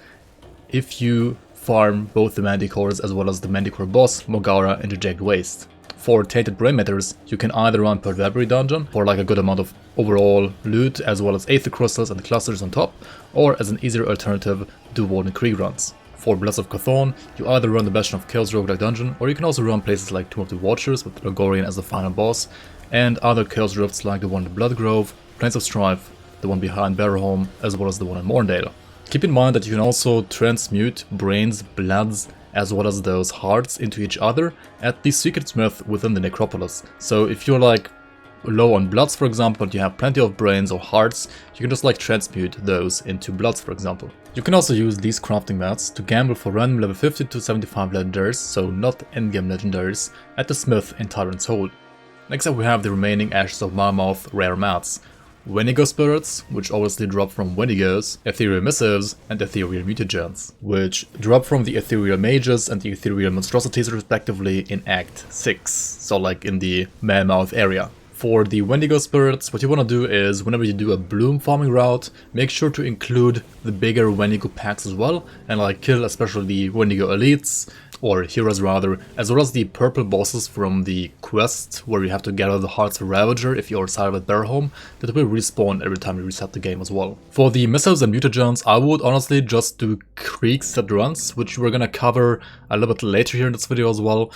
if you farm both the Manticores as well as the Manticore boss, Mogara, in the Jagged Waste. For Tainted Brain Matters, you can either run Perverbery dungeon for like a good amount of overall loot as well as Aether crystals and clusters on top, or as an easier alternative, do Warden Krieg runs. For Bloods of Cthulhu, you either run the Bastion of Chaos Roguelike Dungeon, or you can also run places like Tomb of the Watchers with Logorian as the final boss, and other Chaos Rifts like the one in Blood Grove, Plains of Strife, the one behind Barrowholm, as well as the one in Morndale. Keep in mind that you can also transmute brains, bloods, as well as those hearts into each other at the Secret Smith within the Necropolis. So if you're like low on bloods, for example, but you have plenty of brains or hearts, you can just like transmute those into bloods, for example. You can also use these crafting mats to gamble for random level 50 to 75 legendaries, so not endgame legendaries, at the Smith in Tyrant's Hold. Next up we have the remaining Ashes of Marmouth rare mats. Wendigo Spirits, which obviously drop from Wendigos, Ethereal Missives, and Ethereal Mutagens, which drop from the Ethereal Mages and the Ethereal Monstrosities respectively in Act 6, so like in the Mammoth area. For the Wendigo Spirits, what you want to do is, whenever you do a bloom farming route, make sure to include the bigger Wendigo packs as well, and like kill especially the Wendigo Elites, or Heroes rather, as well as the purple bosses from the quest, where you have to gather the Hearts of Ravager if you're outside of Barrowholm, that will respawn every time you reset the game as well. For the Missiles and Mutagens, I would honestly just do Creek set runs, which we're gonna cover a little bit later here in this video as well.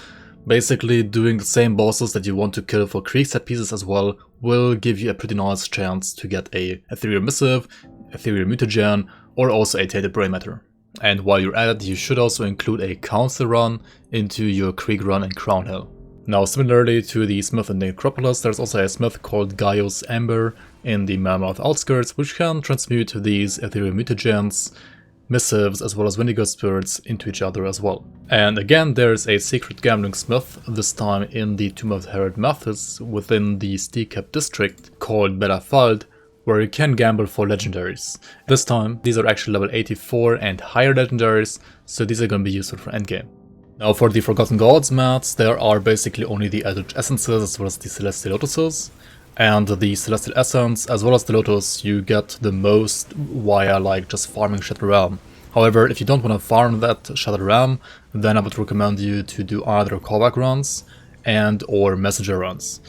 Basically, doing the same bosses that you want to kill for Creek set pieces as well will give you a pretty nice chance to get a Ethereal Missive, Ethereal Mutagen, or also a Tainted Brain Matter. And while you're at it, you should also include a Council run into your Creek run in Crown Hill. Now, similarly to the Smith in the Necropolis, there's also a Smith called Gaius Amber in the Mammoth outskirts, which can transmute these Ethereal Mutagens, Missives, as well as Wendigo Spirits into each other as well. And again, there's a secret gambling smith, this time in the Tomb of Herod Mathis within the Steekep district called Belafald, where you can gamble for legendaries. This time, these are actually level 84 and higher legendaries, so these are going to be useful for endgame. Now for the Forgotten Gods mats, there are basically only the Eldritch Essences as well as the Celestial Lotuses. And the Celestial Essence, as well as the Lotus, you get the most via like just farming Shattered Realm. However, if you don't want to farm that Shattered Realm, then I would recommend you to do either callback runs and or messenger runs.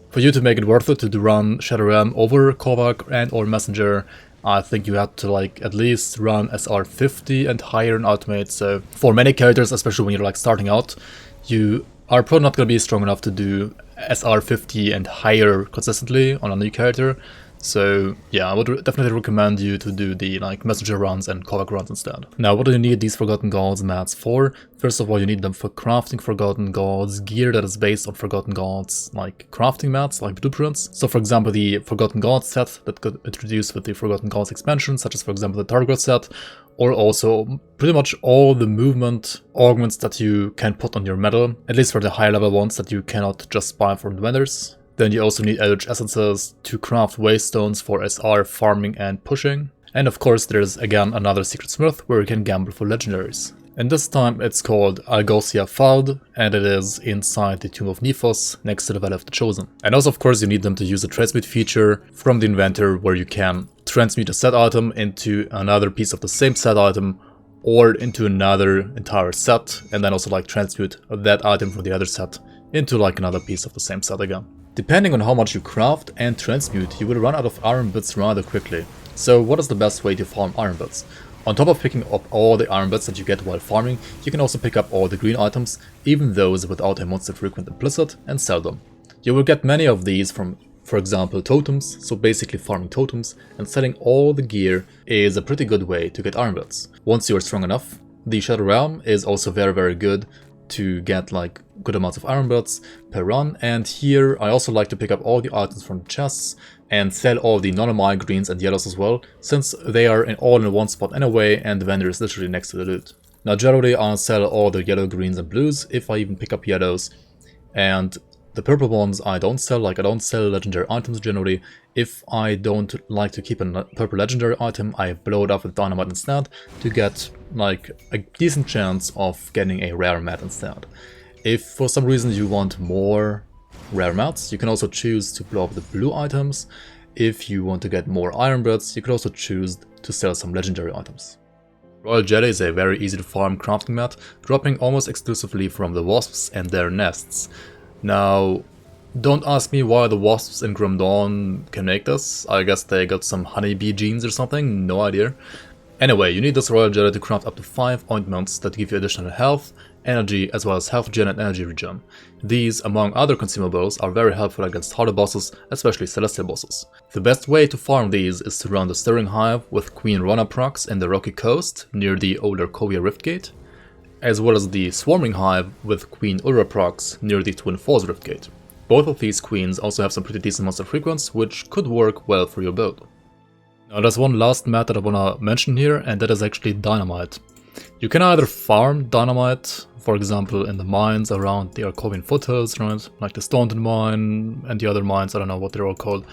For you to make it worth it to run Shattered Realm over callback and or messenger, I think you have to like at least run SR 50 and higher in Ultimate. So for many characters, especially when you're like starting out, you are probably not going to be strong enough to do SR 50 and higher consistently on a new character. So yeah, I would definitely recommend you to do the like messenger runs and callback runs instead. Now, what do you need these Forgotten Gods mats for? First of all, you need them for crafting Forgotten Gods gear that is based on Forgotten Gods like crafting mats, like blueprints. So for example, the Forgotten Gods set that got introduced with the Forgotten Gods expansion, such as for example the Target set, or also pretty much all the movement augments that you can put on your medal, at least for the higher level ones that you cannot just buy from the vendors. Then you also need Eldritch Essences to craft Waystones for SR farming and pushing. And of course there's again another Secret Smith where you can gamble for legendaries. And this time it's called Algosia Fald, and it is inside the Tomb of Nephos next to the Valley of the Chosen. And also of course you need them to use the transmute feature from the inventor, where you can transmute a set item into another piece of the same set item or into another entire set, and then also like transmute that item from the other set into like another piece of the same set again. Depending on how much you craft and transmute, you will run out of iron bits rather quickly. So what is the best way to farm iron bits? On top of picking up all the iron bits that you get while farming, you can also pick up all the green items, even those without a Monster Frequent implicit, and sell them. You will get many of these from, for example, totems, so basically farming totems, and selling all the gear is a pretty good way to get iron bits. Once you are strong enough, the Shattered Realm is also very good to get like good amounts of iron bits per run, and here I also like to pick up all the items from the chests and sell all the non-amine greens and yellows as well, since they are all in one spot anyway and the vendor is literally next to the loot. Now generally I'll sell all the yellow, greens and blues if I even pick up yellows, and the purple ones I don't sell. Like I don't sell legendary items generally. If I don't like to keep a purple legendary item, I blow it up with Dynamite instead to get like a decent chance of getting a rare mat instead. If for some reason you want more rare mats, you can also choose to blow up the blue items. If you want to get more iron bits, you could also choose to sell some legendary items. Royal Jelly is a very easy to farm crafting mat, dropping almost exclusively from the wasps and their nests. Now, don't ask me why the wasps in Grim Dawn can make this. I guess they got some honeybee genes or something, no idea. Anyway, you need this royal jelly to craft up to 5 ointments that give you additional health, energy, as well as health gen and energy regen. These, among other consumables, are very helpful against harder bosses, especially celestial bosses. The best way to farm these is to run the Stirring Hive with Queen Rana procs in the Rocky Coast near the older Kovia Riftgate, as well as the Swarming Hive with Queen Ulra procs near the Twin Falls Riftgate. Both of these queens also have some pretty decent Monster Frequents, which could work well for your build. Now there's one last method I wanna mention here, and that is actually Dynamite. You can either farm Dynamite, for example in the mines around the Arcovian foothills, right? Like the Staunton mine and the other mines, I don't know what they're all called.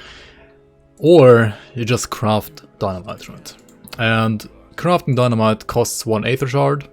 Or you just craft Dynamite, right? And crafting Dynamite costs 1 Aether shard,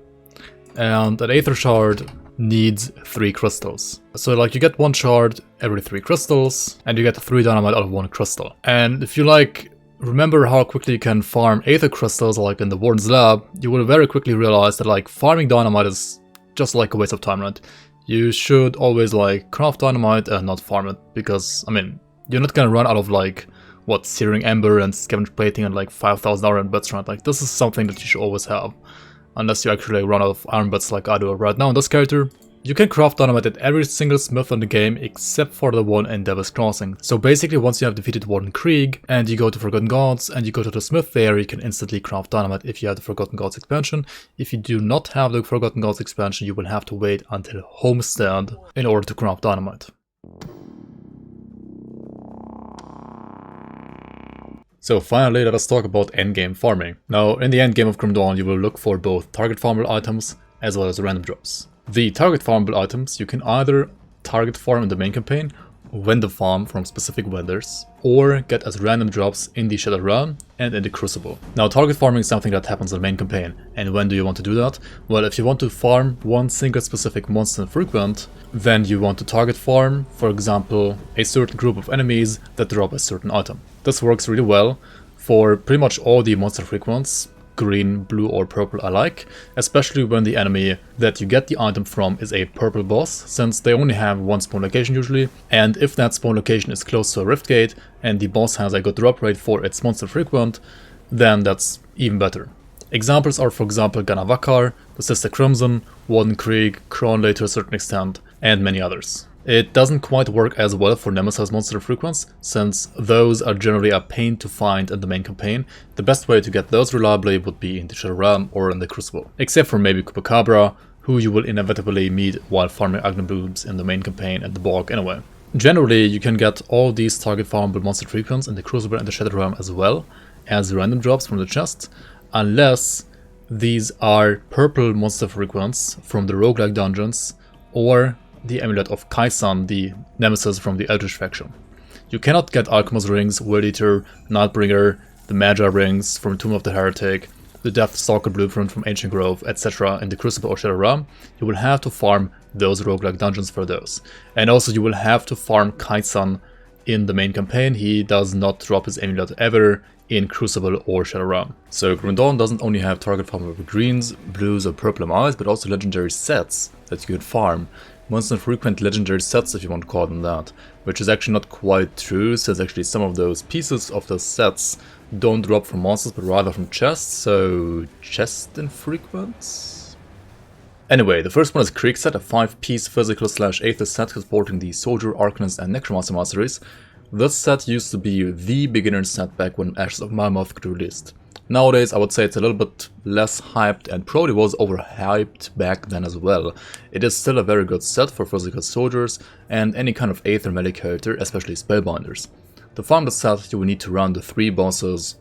and an Aether shard needs 3 crystals. So like you get 1 shard every 3 crystals, and you get 3 Dynamite out of 1 crystal. And if you like remember how quickly you can farm Aether crystals like in the Warden's Lab, you will very quickly realize that like farming Dynamite is just like a waste of time, right? You should always like craft Dynamite and not farm it, because I mean, you're not gonna run out of like, what, Searing Ember and Scavenge Plating and like 5,000 iron bits, right? Like this is something that you should always have, unless you actually run out of iron bits like I do right now in this character. You can craft Dynamite at every single smith in the game except for the one in Devil's Crossing. So basically once you have defeated Warden Krieg and you go to Forgotten Gods and you go to the smith there, you can instantly craft Dynamite if you have the Forgotten Gods expansion. If you do not have the Forgotten Gods expansion, you will have to wait until Homestand in order to craft Dynamite. So finally, let us talk about endgame farming. Now, in the endgame of Grim Dawn, you will look for both target farmable items as well as random drops. The target farmable items you can either target farm in the main campaign, vendor farm from specific vendors, or get as random drops in the Shattered Realm and in the Crucible. Now, target farming is something that happens in the main campaign, and when do you want to do that? Well, if you want to farm one single specific Monster Infrequent, then you want to target farm, for example, a certain group of enemies that drop a certain item. This works really well for pretty much all the Monster Frequents, green, blue or purple alike, especially when the enemy that you get the item from is a purple boss, since they only have 1 spawn location usually, and if that spawn location is close to a rift gate and the boss has a good drop rate for its Monster Frequent, then that's even better. Examples are, for example, Ganavakar, the Sister Crimson, Warden Krieg, Kronley to a certain extent, and many others. It doesn't quite work as well for Nemesis Monster Frequents, since those are generally a pain to find in the main campaign. The best way to get those reliably would be in the Shattered Realm or in the Crucible. Except for maybe Chupacabra, who you will inevitably meet while farming Ugdenblooms in the main campaign at the Bog anyway. Generally, you can get all these target farmable Monster Frequents in the Crucible and the Shattered Realm as well as random drops from the chest, unless these are purple Monster Frequents from the Roguelike Dungeons or the Amulet of Kaisan, the Nemesis from the Eldritch faction. You cannot get Alchemist Rings, World Eater, Nightbringer, the Magi Rings from Tomb of the Heretic, the Deathstalker Blueprint from Ancient Grove, etc. in the Crucible or Shattered Realm. You will have to farm those Roguelike Dungeons for those. And also you will have to farm Kaisan in the main campaign. He does not drop his Amulet ever in Crucible or Shattered Realm. So Grim Dawn doesn't only have target farmable greens, blues or purple MIs, but also legendary sets that you can farm. Monster Frequent legendary sets, if you want to call them that, which is actually not quite true, since actually some of those pieces of those sets don't drop from monsters but rather from chests, so chest infrequents? Anyway, the first one is Krieg set, a 5-piece physical / Aether set supporting the Soldier, Arcanist and Necromancer masteries. This set used to be the beginner set back when Ashes of Malmoth got released. Nowadays, I would say it's a little bit less hyped and probably was overhyped back then as well. It is still a very good set for physical soldiers and any kind of Aether melee character, especially spellbinders. To farm the set, you will need to run the 3 bosses: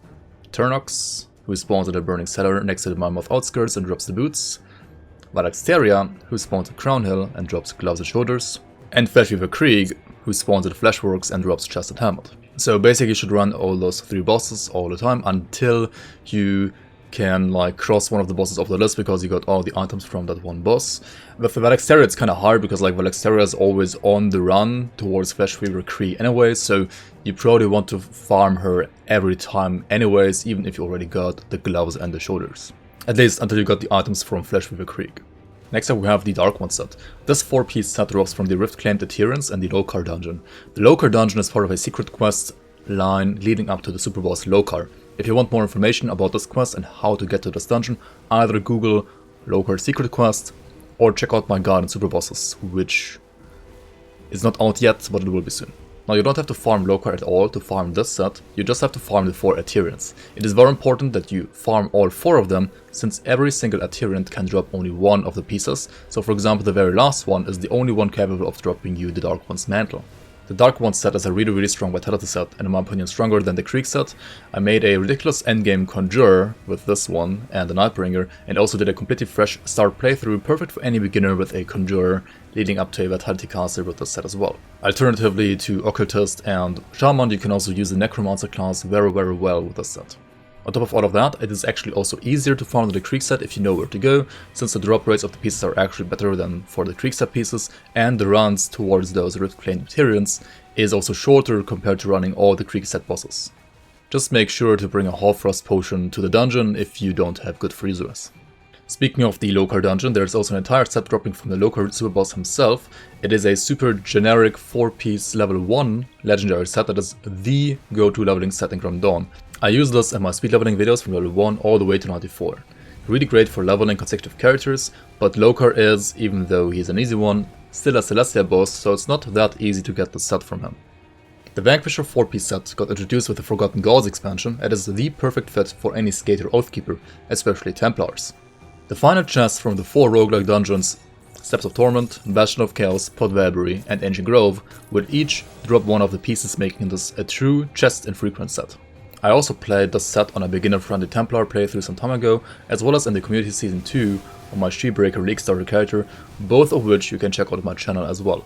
Turnox, who spawns at the Burning Cellar next to the Malmoth outskirts and drops the boots, Valaxteria, who spawns at Crown Hill and drops gloves and shoulders, and Fleshweaver Krieg, who spawns at Fleshworks and drops chest and helmet. So basically you should run all those 3 bosses all the time until you can like cross one of the bosses off the list because you got all the items from that one boss. With the Valaxteria it's kind of hard because like Valaxteria is always on the run towards Fleshweaver Krieg anyway, so you probably want to farm her every time anyways, even if you already got the gloves and the shoulders. At least until you got the items from Fleshweaver Krieg. Next up we have the Dark One set. This 4-piece set drops from the Rift-claimed Adherents and the Lokar dungeon. The Lokar dungeon is part of a secret quest line leading up to the super boss Lokar. If you want more information about this quest and how to get to this dungeon, either Google Locar Secret Quest or check out my guide on Super Bosses, which is not out yet, but it will be soon. Now, you don't have to farm Locar at all to farm this set, you just have to farm the 4 Aetherians. It is very important that you farm all 4 of them, since every single Aetherian can drop only one of the pieces. So for example, the very last one is the only one capable of dropping you the Dark One's mantle. The Dark One set is a really strong vitality set, and in my opinion stronger than the Krieg set. I made a ridiculous endgame Conjurer with this one and the Nightbringer, and also did a completely fresh start playthrough, perfect for any beginner with a Conjurer, leading up to a Vitality caster with this set as well. Alternatively to Occultist and Shaman, you can also use the Necromancer class very well with this set. On top of all of that, it is actually also easier to farm the Krieg set if you know where to go, since the drop rates of the pieces are actually better than for the Krieg set pieces, and the runs towards those Rift Plane Aetherians is also shorter compared to running all the Krieg set bosses. Just make sure to bring a Hoarfrost potion to the dungeon if you don't have good freezers. Speaking of the Locar dungeon, there's also an entire set dropping from the Locar superboss himself. It is a super generic 4-piece level 1 legendary set that is the go-to leveling set in Grim Dawn. I use this in my speed leveling videos from level 1 all the way to 94. Really great for leveling consecutive characters, but Locar is, even though he's an easy one, still a Celestia boss, so it's not that easy to get the set from him. The Vanquisher 4-piece set got introduced with the Forgotten Gods expansion and is the perfect fit for any Skater Oathkeeper, especially Templars. The final chests from the 4 roguelike dungeons, Steps of Torment, Bastion of Chaos, Podvalbury, and Ancient Grove, will each drop one of the pieces, making this a true chest infrequent set. I also played this set on a beginner-friendly Templar playthrough some time ago, as well as in the Community Season 2 on my Shebreaker League starter character, both of which you can check out on my channel as well.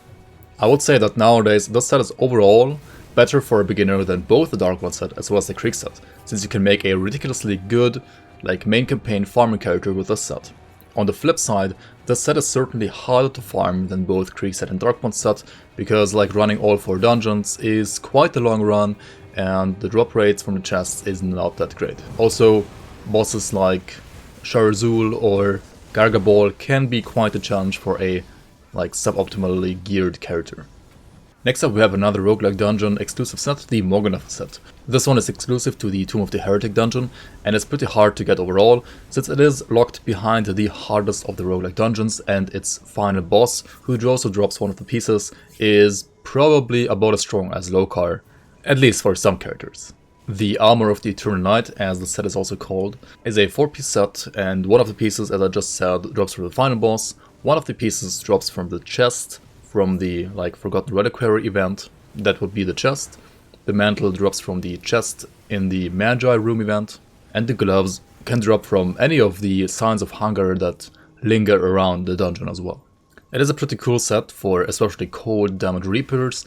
I would say that nowadays this set is overall better for a beginner than both the Dark One set as well as the Krieg set, since you can make a ridiculously good main campaign farming character with this set. On the flip side, this set is certainly harder to farm than both Krieg set and Dark One set, because running all 4 dungeons is quite a long run, and the drop rates from the chests is not that great. Also, bosses like Sharzul or Gargabol can be quite a challenge for a suboptimally geared character. Next up we have another roguelike dungeon exclusive set, the Morganath set. This one is exclusive to the Tomb of the Heretic dungeon, and it's pretty hard to get overall, since it is locked behind the hardest of the roguelike dungeons, and its final boss, who also drops one of the pieces, is probably about as strong as Locar, at least for some characters. The Armor of the Eternal Night, as the set is also called, is a 4-piece set, and one of the pieces, as I just said, drops from the final boss, one of the pieces drops from the chest, from the Forgotten Reliquary event, that would be the chest, the mantle drops from the chest in the Magi room event, and the gloves can drop from any of the signs of hunger that linger around the dungeon as well. It is a pretty cool set for especially cold damage reapers,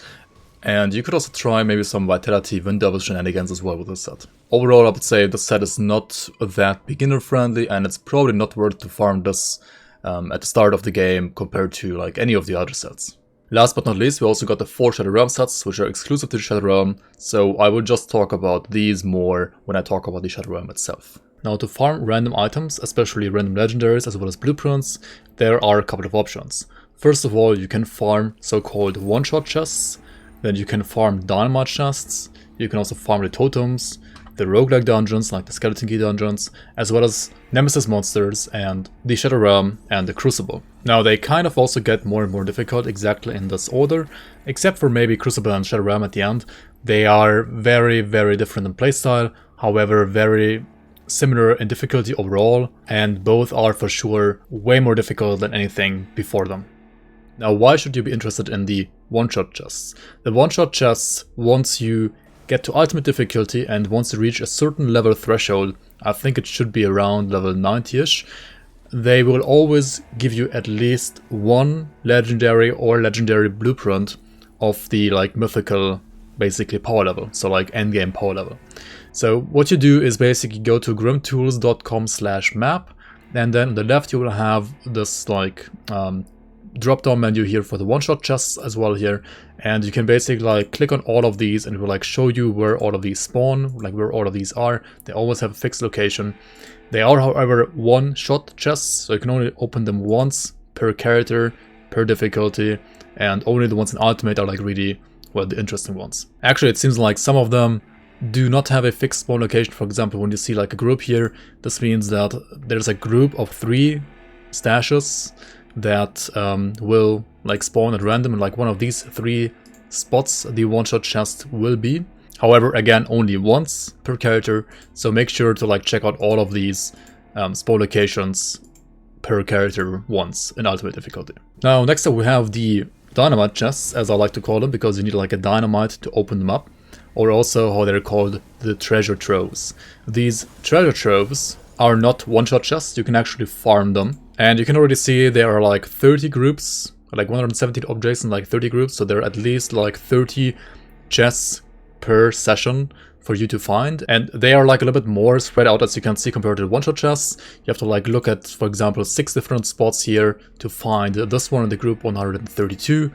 and you could also try maybe some Vitality Wind Devil shenanigans as well with this set. Overall, I would say this set is not that beginner friendly, and it's probably not worth to farm this at the start of the game compared to any of the other sets. Last but not least, we also got the 4 Shadow Realm sets, which are exclusive to the Shadow Realm, so I will just talk about these more when I talk about the Shadow Realm itself. Now, to farm random items, especially random legendaries as well as blueprints, there are a couple of options. First of all, you can farm so-called one-shot chests, then you can farm Dynamite chests, you can also farm the totems, the roguelike dungeons like the Skeleton Key dungeons, as well as Nemesis monsters and the Shadow Realm and the Crucible. Now, they kind of also get more and more difficult exactly in this order, except for maybe Crucible and Shadow Realm at the end. They are very different in playstyle, however very similar in difficulty overall, and both are for sure way more difficult than anything before them. Now, why should you be interested in the one-shot chests? The one-shot chests, once you get to ultimate difficulty and once you reach a certain level threshold, I think it should be around level 90ish, they will always give you at least one legendary or legendary blueprint of the mythical basically power level, so endgame power level. So what you do is basically go to grimtools.com/map, and then on the left you will have this drop down menu here for the one-shot chests as well here, and you can basically click on all of these and it will show you where all of these spawn, where all of these are. They always have a fixed location. They are, however, one-shot chests, so you can only open them once per character, per difficulty, and only the ones in Ultimate are really, well, the interesting ones. Actually, it seems like some of them do not have a fixed spawn location. For example, when you see like a group here, this means that there's a group of 3 stashes that will like spawn at random, and like one of these 3 spots the one-shot chest will be. However, again, only once per character, so make sure to like check out all of these spawn locations per character once in ultimate difficulty. Now, next up we have the Dynamite chests, as I like to call them, because you need like a dynamite to open them up, or also how they're called, the treasure troves. These treasure troves are not one-shot chests, you can actually farm them, and you can already see there are like 30 groups, like 117 objects in like 30 groups, so there are at least like 30 chests per session for you to find, and they are like a little bit more spread out, as you can see, compared to the one-shot chests. You have to like look at, for example, 6 different spots here to find this one in the group 132.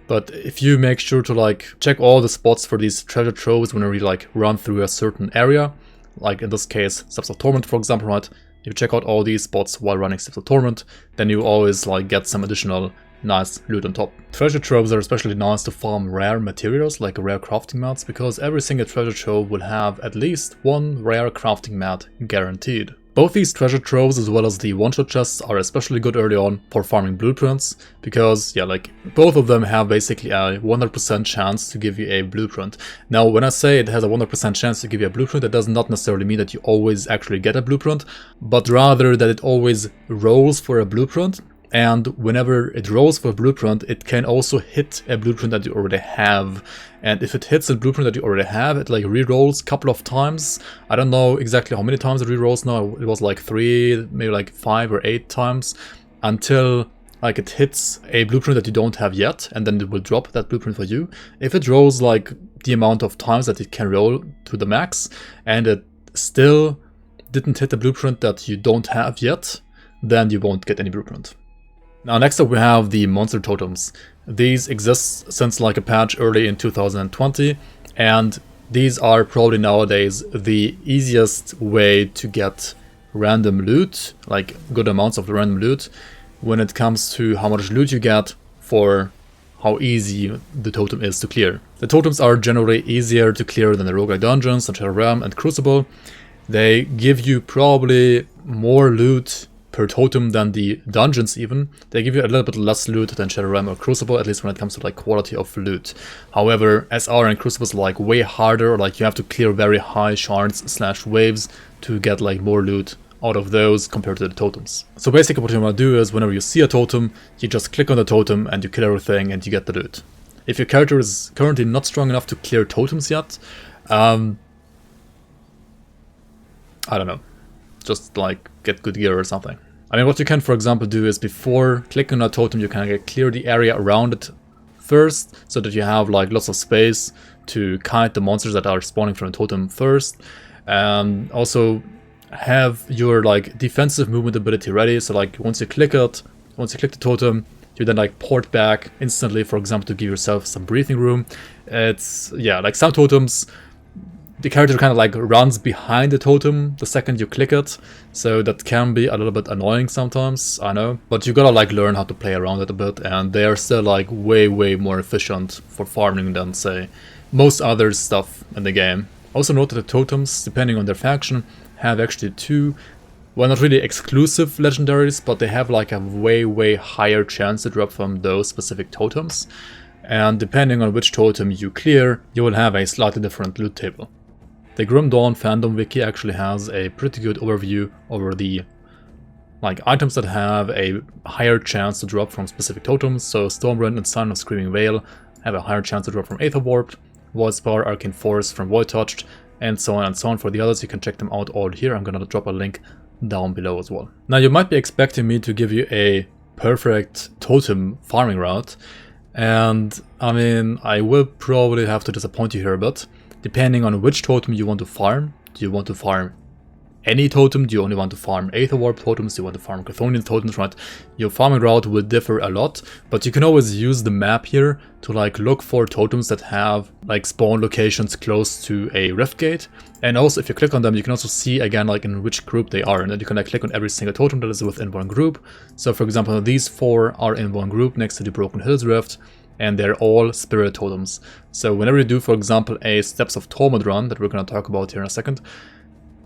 But if you make sure to like check all the spots for these treasure troves whenever you like run through a certain area, like in this case Steps of Torment, for example, right? If you check out all these spots while running Steps of Torment, then you always like get some additional nice loot on top. Treasure troves are especially nice to farm rare materials like rare crafting mats, because every single treasure trove will have at least 1 rare crafting mat guaranteed. Both these treasure troves as well as the one-shot chests are especially good early on for farming blueprints, because yeah, like both of them have basically a 100% chance to give you a blueprint. Now, when I say it has a 100% chance to give you a blueprint, that does not necessarily mean that you always actually get a blueprint, but rather that it always rolls for a blueprint. And whenever it rolls for a blueprint, it can also hit a blueprint that you already have. And if it hits a blueprint that you already have, it like re-rolls a couple of times. I don't know exactly how many times it re-rolls now. It was like 3, maybe like 5 or 8 times, until like it hits a blueprint that you don't have yet, and then it will drop that blueprint for you. If it rolls like the amount of times that it can roll to the max, and it still didn't hit the blueprint that you don't have yet, then you won't get any blueprint. Now, next up we have the Monster Totems. These exist since like a patch early in 2020, and these are probably nowadays the easiest way to get random loot, like good amounts of random loot, when it comes to how much loot you get for how easy the totem is to clear. The totems are generally easier to clear than the Roguelike Dungeons, such as Ram and Crucible. They give you probably more loot per totem than the dungeons even. They give you a little bit less loot than Shadowram or Crucible, at least when it comes to like quality of loot. However, SR and Crucible is like way harder, like you have to clear very high shards / waves to get like more loot out of those compared to the totems. So basically what you want to do is whenever you see a totem, you just click on the totem and you kill everything and you get the loot. If your character is currently not strong enough to clear totems yet, I don't know, just like get good gear or something. I mean, what you can, for example, do is before clicking on a totem, you can clear the area around it first, so that you have like lots of space to kite the monsters that are spawning from the totem first, and also have your like defensive movement ability ready. So like once you click the totem, you then like port back instantly, for example, to give yourself some breathing room. It's, yeah, like some totems, the character kind of like runs behind the totem the second you click it, so that can be a little bit annoying sometimes, I know. But you gotta like learn how to play around it a bit, and they are still like way more efficient for farming than, say, most other stuff in the game. Also note that the totems, depending on their faction, have actually 2, well, not really exclusive legendaries, but they have like a way higher chance to drop from those specific totems. And depending on which totem you clear, you will have a slightly different loot table. The Grim Dawn fandom wiki actually has a pretty good overview over the like items that have a higher chance to drop from specific totems. So Stormrend and Sign of Screaming Vale have a higher chance to drop from Aether Warped, Void Spar, Arcane Force from Void Touched, and so on and so on. For the others, you can check them out all here. I'm gonna drop a link down below as well. Now, you might be expecting me to give you a perfect totem farming route, and I mean, I will probably have to disappoint you here a bit. Depending on which totem you want to farm. Do you want to farm any totem? Do you only want to farm Aether Warp totems? Do you want to farm Chthonian totems, right? Your farming route will differ a lot, but you can always use the map here to like look for totems that have like spawn locations close to a rift gate. And also if you click on them, you can also see again like in which group they are, and then you can like click on every single totem that is within one group. So for example, these 4 are in one group next to the Broken Hills Rift. and they're all spirit totems. So whenever you do, for example, a Steps of Torment run that we're going to talk about here in a second,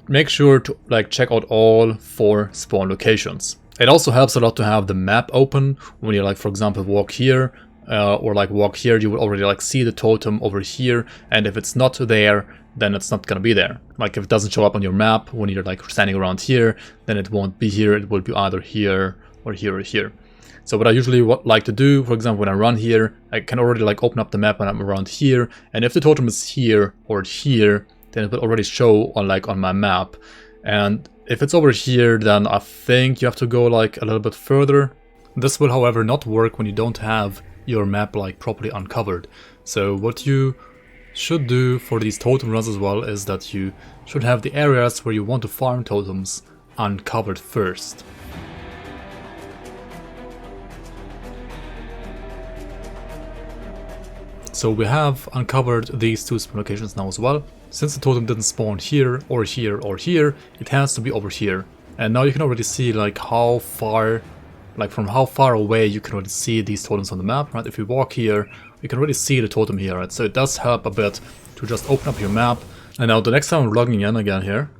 make sure to like check out all 4 spawn locations. It also helps a lot to have the map open. When you like, for example, walk here or like walk here, you will already like see the totem over here, and if it's not there, then it's not gonna be there. Like if it doesn't show up on your map when you're like standing around here, then it won't be here. It will be either here or here or here. So what I usually like to do, for example, when I run here, I can already like open up the map when I'm around here, and if the totem is here or here, then it will already show on like on my map. And if it's over here, then I think you have to go like a little bit further. This will, however, not work when you don't have your map like properly uncovered. So what you should do for these totem runs as well is that you should have the areas where you want to farm totems uncovered first. So we have uncovered these 2 spawn locations now as well. Since the totem didn't spawn here or here or here, it has to be over here. And now you can already see like how far, like from how far away you can already see these totems on the map, right? If you walk here, you can already see the totem here, right? So it does help a bit to just open up your map. And now the next time I'm logging in again here,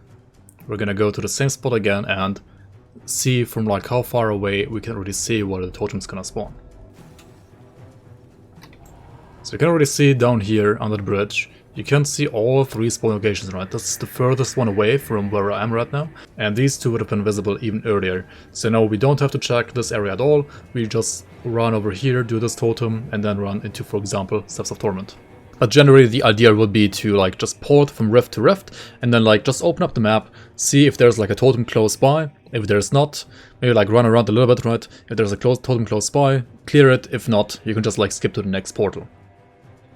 we're gonna go to the same spot again and see from like how far away we can already see where the totem's gonna spawn. So you can already see down here under the bridge, you can see all 3 spawn locations, right? That's the furthest one away from where I am right now. And these 2 would have been visible even earlier. So now we don't have to check this area at all. We just run over here, do this totem, and then run into, for example, Steps of Torment. But generally the idea would be to like just port from rift to rift, and then like just open up the map, see if there's like a totem close by. If there's not, maybe like run around a little bit, right? If there's a totem close by, clear it. If not, you can just like skip to the next portal.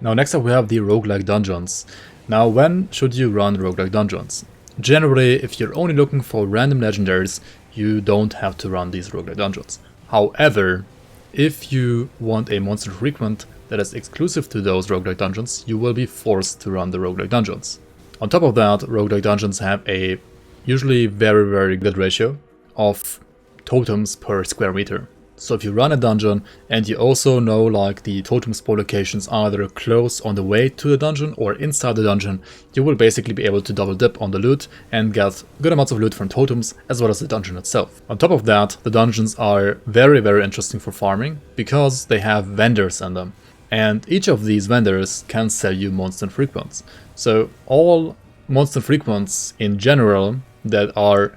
Now next up we have the Roguelike Dungeons. Now when should you run Roguelike Dungeons? Generally, if you're only looking for random legendaries, you don't have to run these Roguelike Dungeons. However, if you want a Monster Infrequent that is exclusive to those Roguelike Dungeons, you will be forced to run the Roguelike Dungeons. On top of that, Roguelike Dungeons have a usually very good ratio of totems per square meter. So if you run a dungeon and you also know like the totem spawn locations either close on the way to the dungeon or inside the dungeon, you will basically be able to double dip on the loot and get good amounts of loot from totems as well as the dungeon itself. On top of that, the dungeons are very interesting for farming because they have vendors in them. And each of these vendors can sell you Monster Infrequents. So all Monster Infrequents in general that are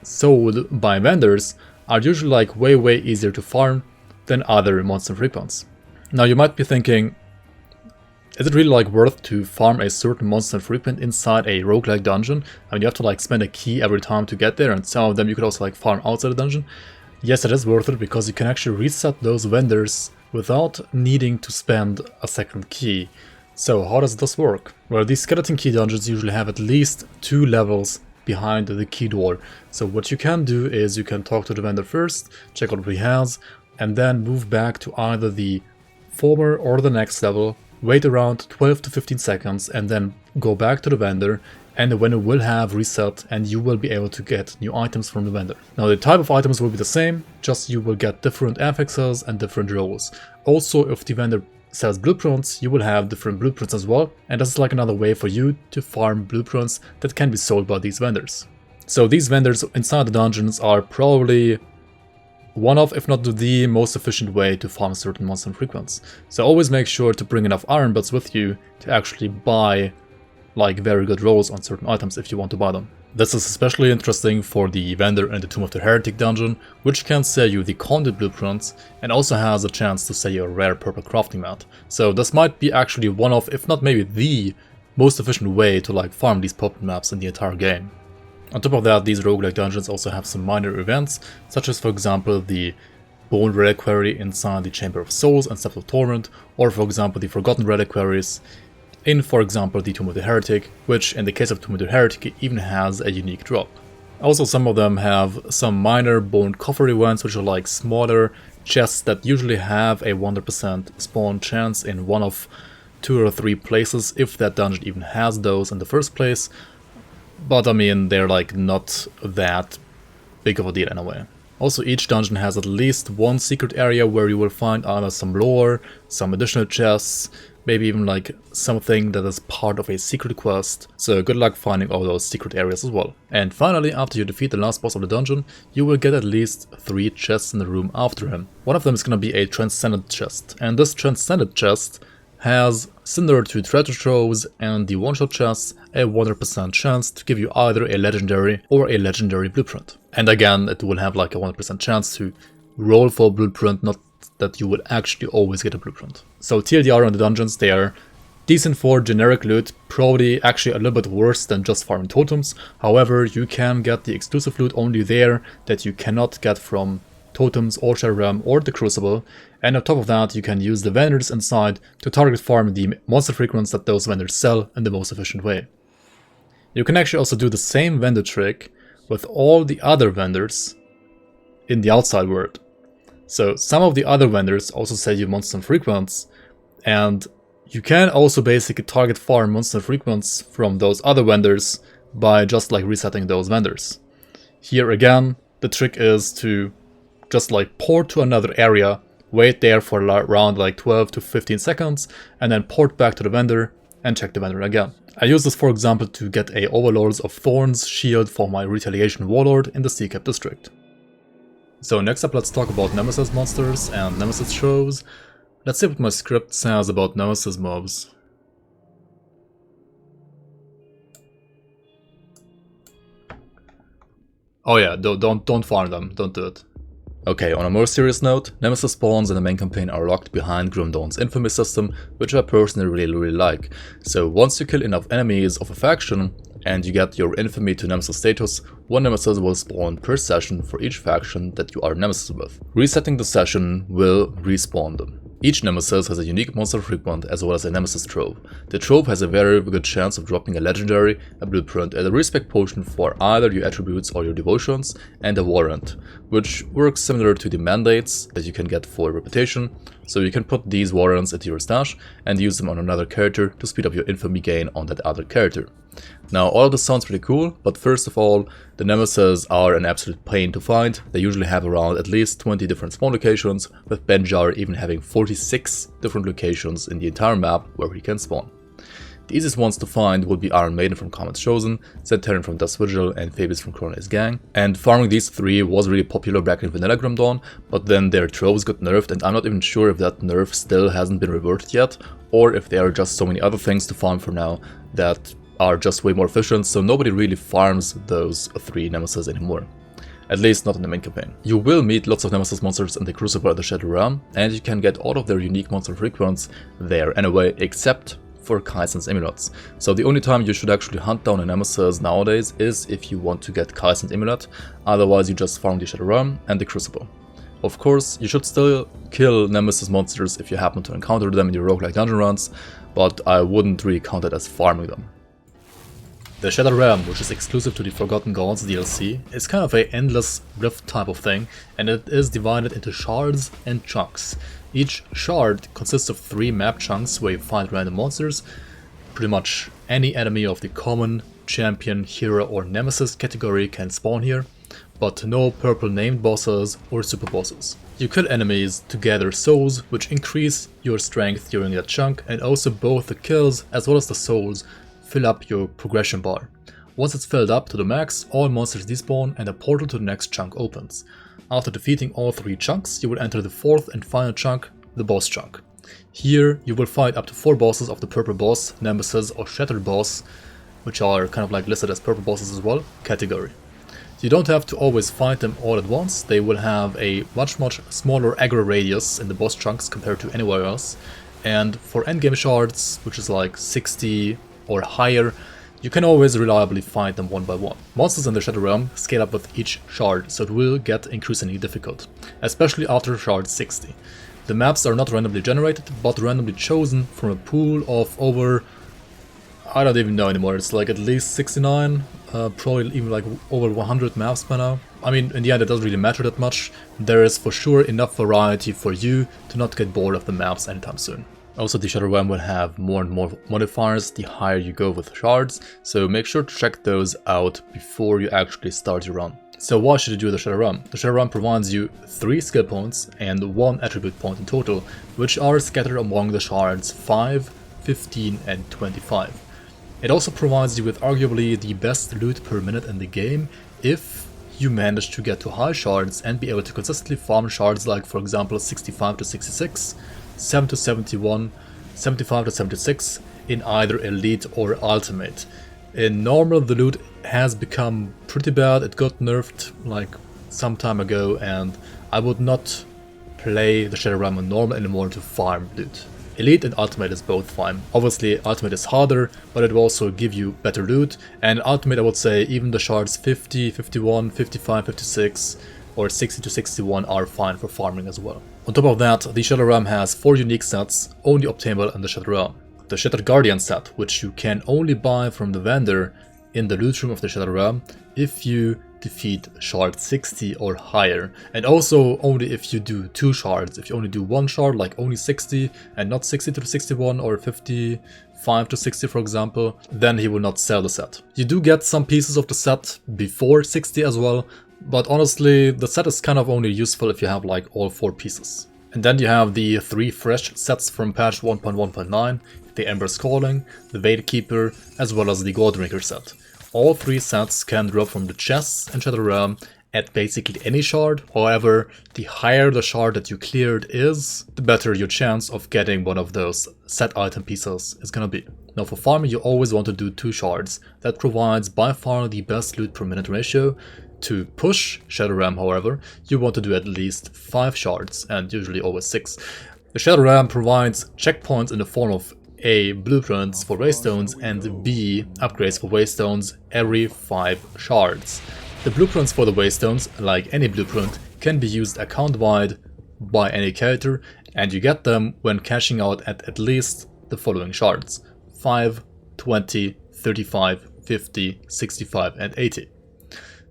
sold by vendors are usually like way easier to farm than other Monster Infrequents. Now you might be thinking, is it really like worth to farm a certain Monster Infrequent inside a roguelike dungeon? I mean, you have to like spend a key every time to get there, and some of them you could also like farm outside the dungeon. Yes, it is worth it because you can actually reset those vendors without needing to spend a second key. So how does this work? Well, these skeleton key dungeons usually have at least 2 levels behind the key door. So what you can do is you can talk to the vendor first, check out what he has, and then move back to either the former or the next level, wait around 12 to 15 seconds, and then go back to the vendor, and the vendor will have reset and you will be able to get new items from the vendor. Now the type of items will be the same, just you will get different affixes and different roles. Also, if the vendor sells blueprints, you will have different blueprints as well, and this is like another way for you to farm blueprints that can be sold by these vendors. So these vendors inside the dungeons are probably one of, if not the most efficient way to farm certain Monster Infrequents. So always make sure to bring enough iron bits with you to actually buy like very good rolls on certain items if you want to buy them. This is especially interesting for the vendor in the Tomb of the Heretic dungeon, which can sell you the Conduit blueprints and also has a chance to sell you a rare purple crafting mat. So this might be actually one of, if not maybe the most efficient way to like farm these purple maps in the entire game. On top of that, these roguelike dungeons also have some minor events, such as for example the Bone Reliquary inside the Chamber of Souls and Steps of Torment, or for example the Forgotten Reliquaries in, for example, the Tomb of the Heretic, which in the case of Tomb of the Heretic even has a unique drop. Also, some of them have some minor bone coffer events, which are like smaller chests that usually have a 100% spawn chance in one of 2 or 3 places, if that dungeon even has those in the first place. But I mean, they're like not that big of a deal anyway. Also, each dungeon has at least one secret area where you will find either some lore, some additional chests, maybe even like something that is part of a secret quest. So good luck finding all those secret areas as well. And finally, after you defeat the last boss of the dungeon, you will get at least 3 chests in the room after him. One of them is gonna be a transcendent chest, and this transcendent chest has, similar to treasure troves and the one-shot chests, a 100% chance to give you either a legendary or a legendary blueprint. And again, it will have like a 100% chance to roll for a blueprint, not that you will actually always get a blueprint. So TLDR on the dungeons, they are decent for generic loot, probably actually a little bit worse than just farming totems. However, you can get the exclusive loot only there that you cannot get from totems or Shadow Realm or the Crucible, and on top of that you can use the vendors inside to target farm the monster frequents that those vendors sell in the most efficient way. You can actually also do the same vendor trick with all the other vendors in the outside world. So some of the other vendors also sell you Monster Infrequents, and you can also basically target farm Monster Infrequents from those other vendors by just like resetting those vendors. Here again, the trick is to just like port to another area, wait there for around like 12 to 15 seconds, and then port back to the vendor and check the vendor again. I use this for example to get a Overlords of Thorns shield for my Retaliation Warlord in the Sea Cap district. So next up, let's talk about Nemesis monsters and Nemesis troves. Let's see what my script says about Nemesis mobs. Oh yeah, don't farm them, don't do it. Okay, on a more serious note, Nemesis spawns in the main campaign are locked behind Grim Dawn's infamy system, which I personally really like. So once you kill enough enemies of a faction, and you get your infamy to Nemesis status, one Nemesis will spawn per session for each faction that you are Nemesis with. Resetting the session will respawn them. Each Nemesis has a unique monster frequent as well as a Nemesis trove. The trove has a very good chance of dropping a legendary, a blueprint, and a respect potion for either your attributes or your devotions, and a warrant, which works similar to the mandates that you can get for reputation. So you can put these warrants into your stash and use them on another character to speed up your infamy gain on that other character. Now all of this sounds pretty cool, but first of all, the Nemesis are an absolute pain to find. They usually have around at least 20 different spawn locations, with Benjar even having 46 different locations in the entire map where he can spawn. The easiest ones to find would be Iron Maiden from Comets Chosen, Zed-Terran from Death's Vigil, and Phoebus from Chrono's Gang. And farming these 3 was really popular back in Vanilla Grim Dawn, but then their troves got nerfed, and I'm not even sure if that nerf still hasn't been reverted yet, or if there are just so many other things to farm for now that are just way more efficient, so nobody really farms those 3 Nemesis anymore. At least not in the main campaign. You will meet lots of Nemesis monsters in the Crucible and the Shadow Realm, and you can get all of their unique monster frequents there anyway, except for Kaisen's Amulets. So the only time you should actually hunt down a Nemesis nowadays is if you want to get Kaisen's Amulet, otherwise you just farm the Shadow Realm and the Crucible. Of course, you should still kill Nemesis monsters if you happen to encounter them in your roguelike dungeon runs, but I wouldn't really count it as farming them. The Shadow Realm, which is exclusive to the Forgotten Gods DLC, is kind of a endless rift type of thing, and it is divided into shards and chunks. Each shard consists of 3 map chunks where you find random monsters. Pretty much any enemy of the common, champion, hero or nemesis category can spawn here, but no purple named bosses or super bosses. You kill enemies to gather souls, which increase your strength during that chunk, and also both the kills as well as the souls fill up your progression bar. Once it's filled up to the max, all monsters despawn and a portal to the next chunk opens. After defeating all 3 chunks, you will enter the 4th and final chunk, the boss chunk. Here you will fight up to 4 bosses of the purple boss, nemesis or shattered boss, which are kind of like listed as purple bosses as well, category. You don't have to always fight them all at once. They will have a much smaller aggro radius in the boss chunks compared to anywhere else, and for endgame shards, which is like 60 or higher, you can always reliably fight them one by one. Monsters in the Shadow Realm scale up with each shard, so it will get increasingly difficult, especially after shard 60. The maps are not randomly generated, but randomly chosen from a pool of over, I don't even know anymore, it's like at least 69, probably even like over 100 maps by now. I mean, in the end it doesn't really matter that much. There is for sure enough variety for you to not get bored of the maps anytime soon. Also, the Shadow Realm will have more and more modifiers the higher you go with shards, so make sure to check those out before you actually start your run. So why should you do the Shadow Realm? The Shadow Realm provides you 3 skill points and 1 attribute point in total, which are scattered among the shards 5, 15 and 25. It also provides you with arguably the best loot per minute in the game if you manage to get to high shards and be able to consistently farm shards like, for example, 65 to 66, 7 to 71, 75 to 76 in either Elite or Ultimate. In normal, the loot has become pretty bad. It got nerfed like some time ago, and I would not play the Shadow Realm on normal anymore to farm loot. Elite and Ultimate is both fine. Obviously, Ultimate is harder, but it will also give you better loot. And Ultimate, I would say, even the shards 50, 51, 55, 56, or 60 to 61 are fine for farming as well. On top of that, the Shadow Realm has 4 unique sets, only obtainable in the Shadow Realm. The Shattered Guardian set, which you can only buy from the vendor in the loot room of the Shadow Realm if you defeat shard 60 or higher, and also only if you do 2 shards. If you only do 1 shard, like only 60 and not 60 to 61 or 55 to 60 for example, then he will not sell the set. You do get some pieces of the set before 60 as well, but honestly the set is kind of only useful if you have like all 4 pieces. And then you have the 3 fresh sets from patch 1.1.9, the Ember's Calling, the Veilkeeper, as well as the Goldrinker set. All 3 sets can drop from the chests in Shadow Realm at basically any shard. However, the higher the shard that you cleared is, the better your chance of getting one of those set item pieces is gonna be. Now for farming, you always want to do 2 shards. That provides by far the best loot per minute ratio. To push Shadow Realm, however, you want to do at least 5 shards, and usually always 6. The Shadow Realm provides checkpoints in the form of A. Blueprints for waystones and B. Upgrades for waystones every 5 shards. The blueprints for the waystones, like any blueprint, can be used account-wide by any character, and you get them when cashing out at least the following shards: 5, 20, 35, 50, 65 and 80.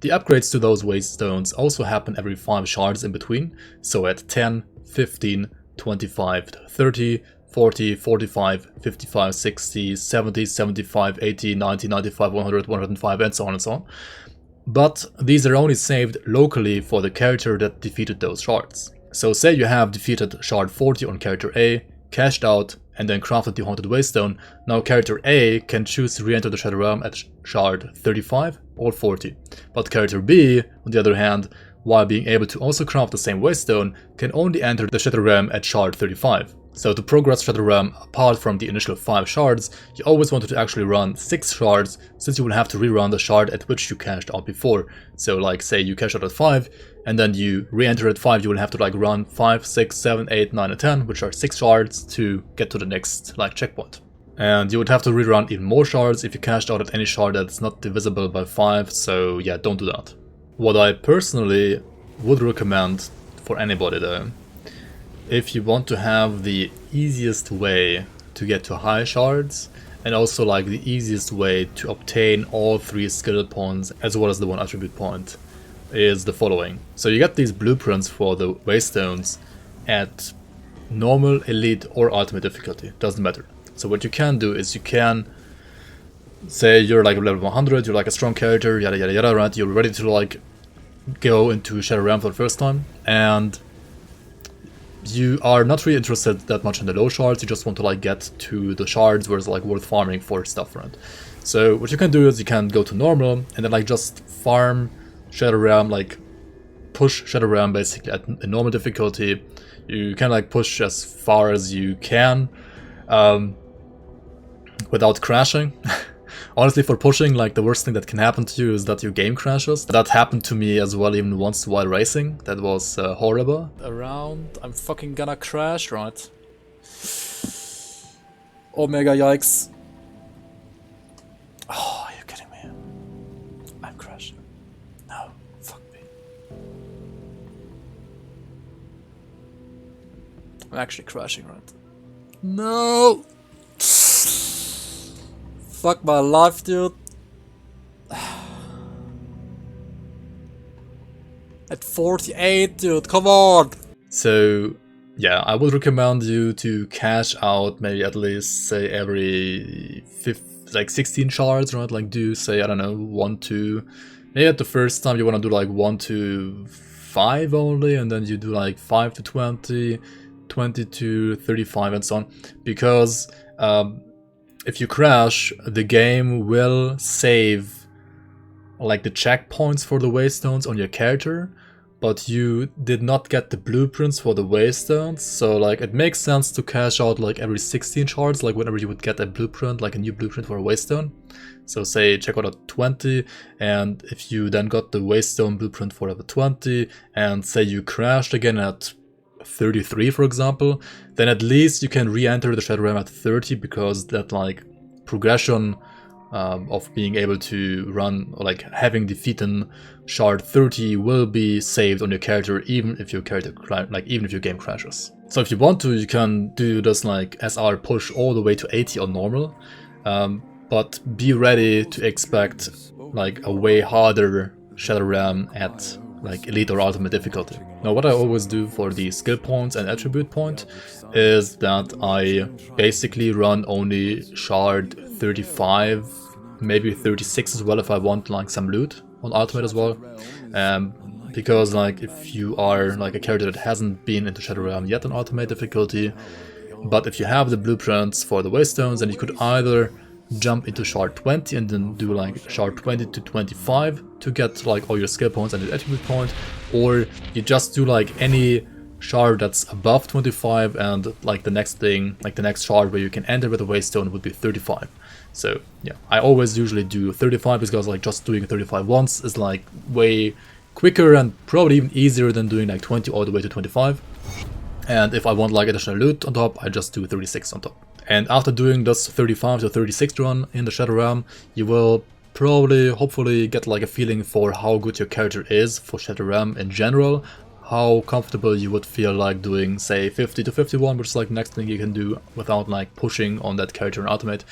The upgrades to those waystones also happen every 5 shards in between, so at 10, 15, 25, 30, 40, 45, 55, 60, 70, 75, 80, 90, 95, 100, 105 and so on and so on. But these are only saved locally for the character that defeated those shards. So say you have defeated shard 40 on character A, cashed out, and then crafted the Haunted Waystone. Now character A can choose to re-enter the Shadow Realm at shard 35 or 40. But character B, on the other hand, while being able to also craft the same Waystone, can only enter the Shadow Realm at shard 35. So to progress Shadow Realm apart from the initial 5 shards, you always wanted to actually run 6 shards, since you will have to rerun the shard at which you cashed out before. So like say you cash out at 5, and then you re-enter at 5, you will have to like run 5, 6, 7, 8, 9 and 10, which are 6 shards to get to the next like checkpoint. And you would have to rerun even more shards if you cashed out at any shard that's not divisible by 5, so yeah, don't do that. What I personally would recommend for anybody though, if you want to have the easiest way to get to high shards, and also like the easiest way to obtain all 3 skill points as well as the 1 attribute point, is the following. So you get these blueprints for the waystones at normal, elite or ultimate difficulty, doesn't matter. So what you can do is you can say you're like level 100, you're like a strong character, yada yada yada, right? You're ready to like go into Shadow Realm for the first time, and you are not really interested that much in the low shards, you just want to like get to the shards where it's like worth farming for stuff, right? So what you can do is you can go to normal and then like just farm Shadow Realm, like push Shadow Realm basically at a normal difficulty. You can like push as far as you can without crashing. Honestly, for pushing, like the worst thing that can happen to you is that your game crashes. That happened to me as well even once while racing. That was horrible. Around, I'm fucking gonna crash, right? Omega yikes. Oh, are you kidding me? I'm crashing. No, fuck me. I'm actually crashing, right? No! Fuck my life, dude. At 48, dude, come on! So, yeah, I would recommend you to cash out maybe at least, say, every 16 shards, right? Like do, say, I don't know, 1, 2, Maybe at the first time you want to do like 1 to 5 only, and then you do like 5 to 20, 20 to 35 and so on. Because if you crash, the game will save like the checkpoints for the waystones on your character, but you did not get the blueprints for the waystones, so like it makes sense to cash out like every 16 shards, like whenever you would get a blueprint, like a new blueprint for a waystone. So say check out at 20, and if you then got the waystone blueprint for level 20, and say you crashed again at 33 for example, then at least you can re-enter the Shadow Realm at 30, because that like progression of being able to run, or like having defeated shard 30 will be saved on your character, even if your character even if your game crashes. So if you want to, you can do this like SR push all the way to 80 on normal, but be ready to expect like a way harder Shadow Realm at like Elite or Ultimate difficulty. Now what I always do for the skill points and attribute point is that I basically run only shard 35, maybe 36 as well if I want like some loot on Ultimate as well. Because like if you are like a character that hasn't been into Shadow Realm yet on Ultimate difficulty, but if you have the blueprints for the waystones, then you could either jump into shard 20 and then do like shard 20 to 25 to get like all your skill points and your attribute point, or you just do like any shard that's above 25, and like the next thing, like the next shard where you can enter with a waystone would be 35. So yeah, I always usually do 35 because like just doing 35 once is like way quicker and probably even easier than doing like 20 all the way to 25. And if I want like additional loot on top, I just do 36 on top. And after doing this 35 to 36 run in the Shadow Realm, you will probably, hopefully get like a feeling for how good your character is for Shadow Realm in general, how comfortable you would feel like doing say 50 to 51, which is like the next thing you can do without like pushing on that character in Ultimate.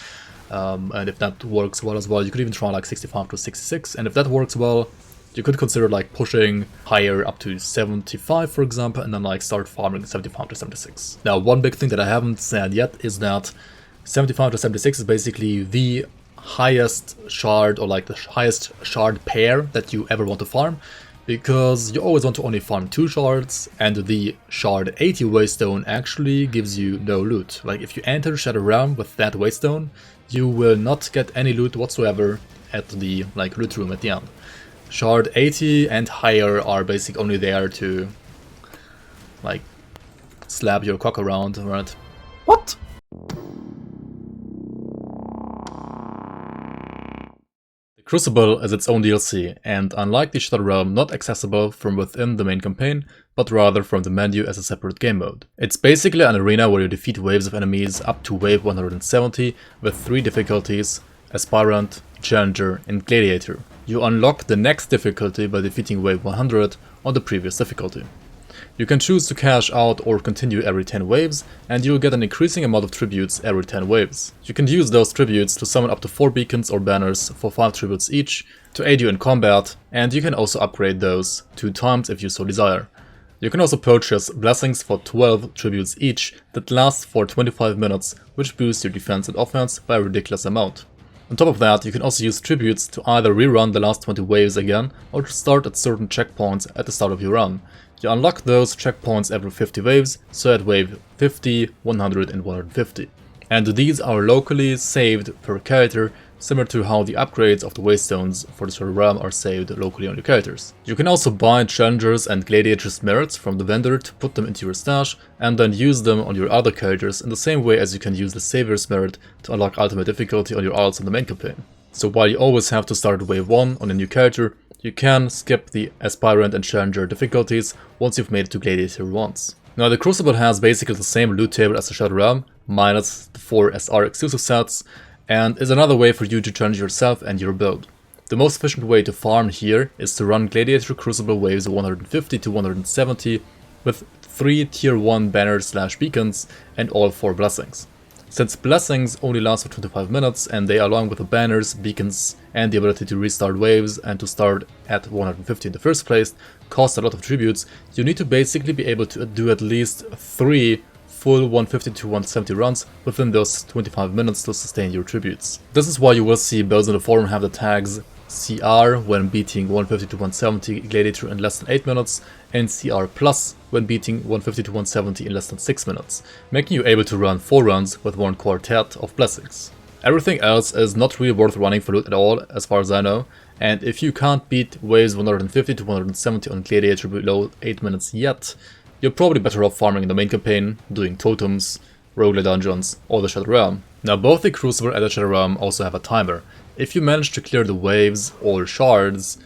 And if that works well as well, you could even try like 65 to 66, and if that works well, you could consider like pushing higher up to 75 for example, and then like start farming 75 to 76. Now one big thing that I haven't said yet is that 75 to 76 is basically the highest shard, or like the highest shard pair that you ever want to farm, because you always want to only farm 2 shards, and the shard 80 waystone actually gives you no loot. Like if you enter Shadow Realm with that waystone, you will not get any loot whatsoever at the like loot room at the end. Shard 80 and higher are basically only there to like slap your cock around, right? What? The Crucible is its own DLC, and unlike the Shadow Realm, not accessible from within the main campaign, but rather from the menu as a separate game mode. It's basically an arena where you defeat waves of enemies up to wave 170 with 3 difficulties: Aspirant, Challenger and Gladiator. You unlock the next difficulty by defeating wave 100 on the previous difficulty. You can choose to cash out or continue every 10 waves, and you will get an increasing amount of tributes every 10 waves. You can use those tributes to summon up to 4 beacons or banners for 5 tributes each to aid you in combat, and you can also upgrade those 2 times if you so desire. You can also purchase blessings for 12 tributes each that last for 25 minutes, which boosts your defense and offense by a ridiculous amount. On top of that, you can also use tributes to either rerun the last 20 waves again, or to start at certain checkpoints at the start of your run. You unlock those checkpoints every 50 waves, so at wave 50, 100 and 150. And these are locally saved per character, similar to how the upgrades of the waystones for the Shadow Realm are saved locally on your characters. You can also buy Challengers and Gladiators merits from the vendor to put them into your stash, and then use them on your other characters in the same way as you can use the Savior's merit to unlock ultimate difficulty on your alts in the main campaign. So while you always have to start at wave 1 on a new character, you can skip the Aspirant and Challenger difficulties once you've made it to Gladiator once. Now the Crucible has basically the same loot table as the Shadow Realm, minus the 4 SR exclusive sets, and is another way for you to challenge yourself and your build. The most efficient way to farm here is to run Gladiator Crucible waves of 150 to 170 with 3 tier 1 banners / beacons and all 4 blessings. Since blessings only last for 25 minutes, and they, along with the banners, beacons and the ability to restart waves and to start at 150 in the first place, cost a lot of tributes, you need to basically be able to do at least 3 full 150 to 170 runs within those 25 minutes to sustain your tributes. This is why you will see builds in the forum have the tags CR when beating 150 to 170 Gladiator in less than 8 minutes, and CR Plus when beating 150 to 170 in less than 6 minutes, making you able to run 4 runs with 1 quartet of blessings. Everything else is not really worth running for loot at all, as far as I know, and if you can't beat waves 150 to 170 on Gladiator below 8 minutes yet, you're probably better off farming in the main campaign, doing Totems, Roguelike Dungeons, or the Shadow Realm. Now both the Crucible and the Shadow Realm also have a timer. If you manage to clear the waves or shards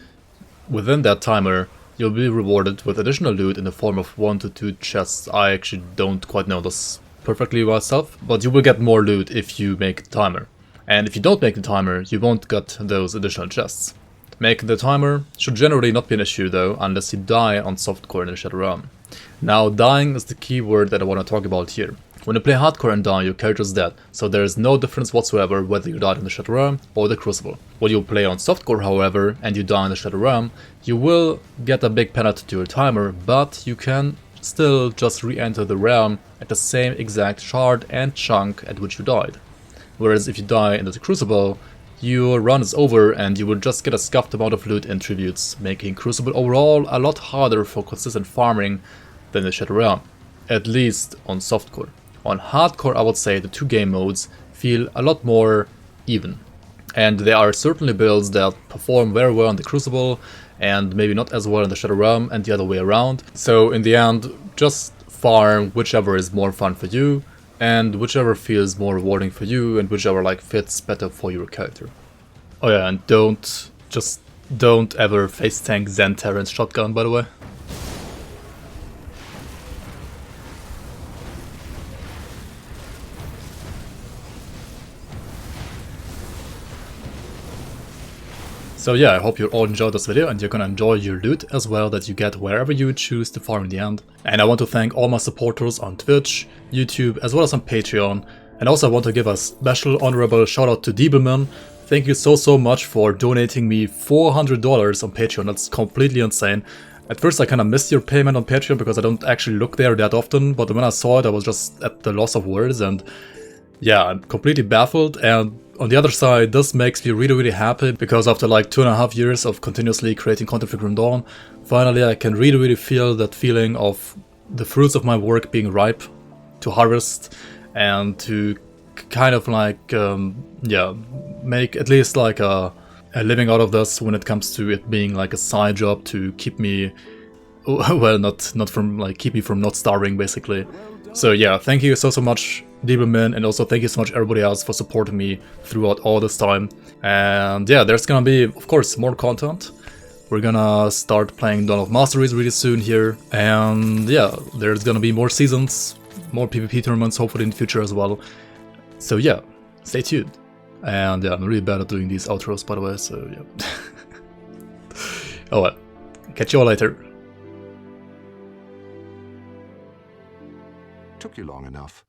within that timer, you'll be rewarded with additional loot in the form of 1 to 2 chests. I actually don't quite know this perfectly myself, but you will get more loot if you make the timer. And if you don't make the timer, you won't get those additional chests. Making the timer should generally not be an issue though, unless you die on softcore in the Shadow Realm. Now dying is the key word that I want to talk about here. When you play hardcore and die, your character is dead, so there is no difference whatsoever whether you died in the Shadow Realm or the Crucible. When you play on softcore, however, and you die in the Shadow Realm, you will get a big penalty to your timer, but you can still just re-enter the realm at the same exact shard and chunk at which you died. Whereas if you die in the Crucible, your run is over and you will just get a scuffed amount of loot and tributes, making Crucible overall a lot harder for consistent farming than the Shadow Realm, at least on softcore. On hardcore, I would say the two game modes feel a lot more even. And there are certainly builds that perform very well in the Crucible and maybe not as well in the Shadow Realm and the other way around. So in the end, just farm whichever is more fun for you and whichever feels more rewarding for you and whichever like fits better for your character. Oh yeah, and don't ever face tank Zen Terran's shotgun, by the way. So yeah, I hope you all enjoyed this video and you're gonna enjoy your loot as well that you get wherever you choose to farm in the end. And I want to thank all my supporters on Twitch, YouTube, as well as on Patreon. And also I want to give a special honorable shout out to Diebelman. Thank you so much for donating me $400 on Patreon. That's completely insane. At first I kinda missed your payment on Patreon because I don't actually look there that often, but when I saw it I was just at the loss of words and yeah, I'm completely baffled. And on the other side, this makes me really happy because after like 2.5 years of continuously creating content for Grim Dawn, finally I can really feel that feeling of the fruits of my work being ripe to harvest and to kind of like, yeah, make at least like a living out of this when it comes to it being like a side job to keep me, well, not from like keep me from not starving basically. So yeah, thank you so much, Diebelman, and also thank you so much everybody else for supporting me throughout all this time. And yeah, there's gonna be, of course, more content. We're gonna start playing Dawn of Masteries really soon here. And yeah, there's gonna be more seasons, more PvP tournaments hopefully in the future as well. So yeah, stay tuned. And yeah, I'm really bad at doing these outros, by the way, so yeah. Oh well, catch you all later. Took you long enough.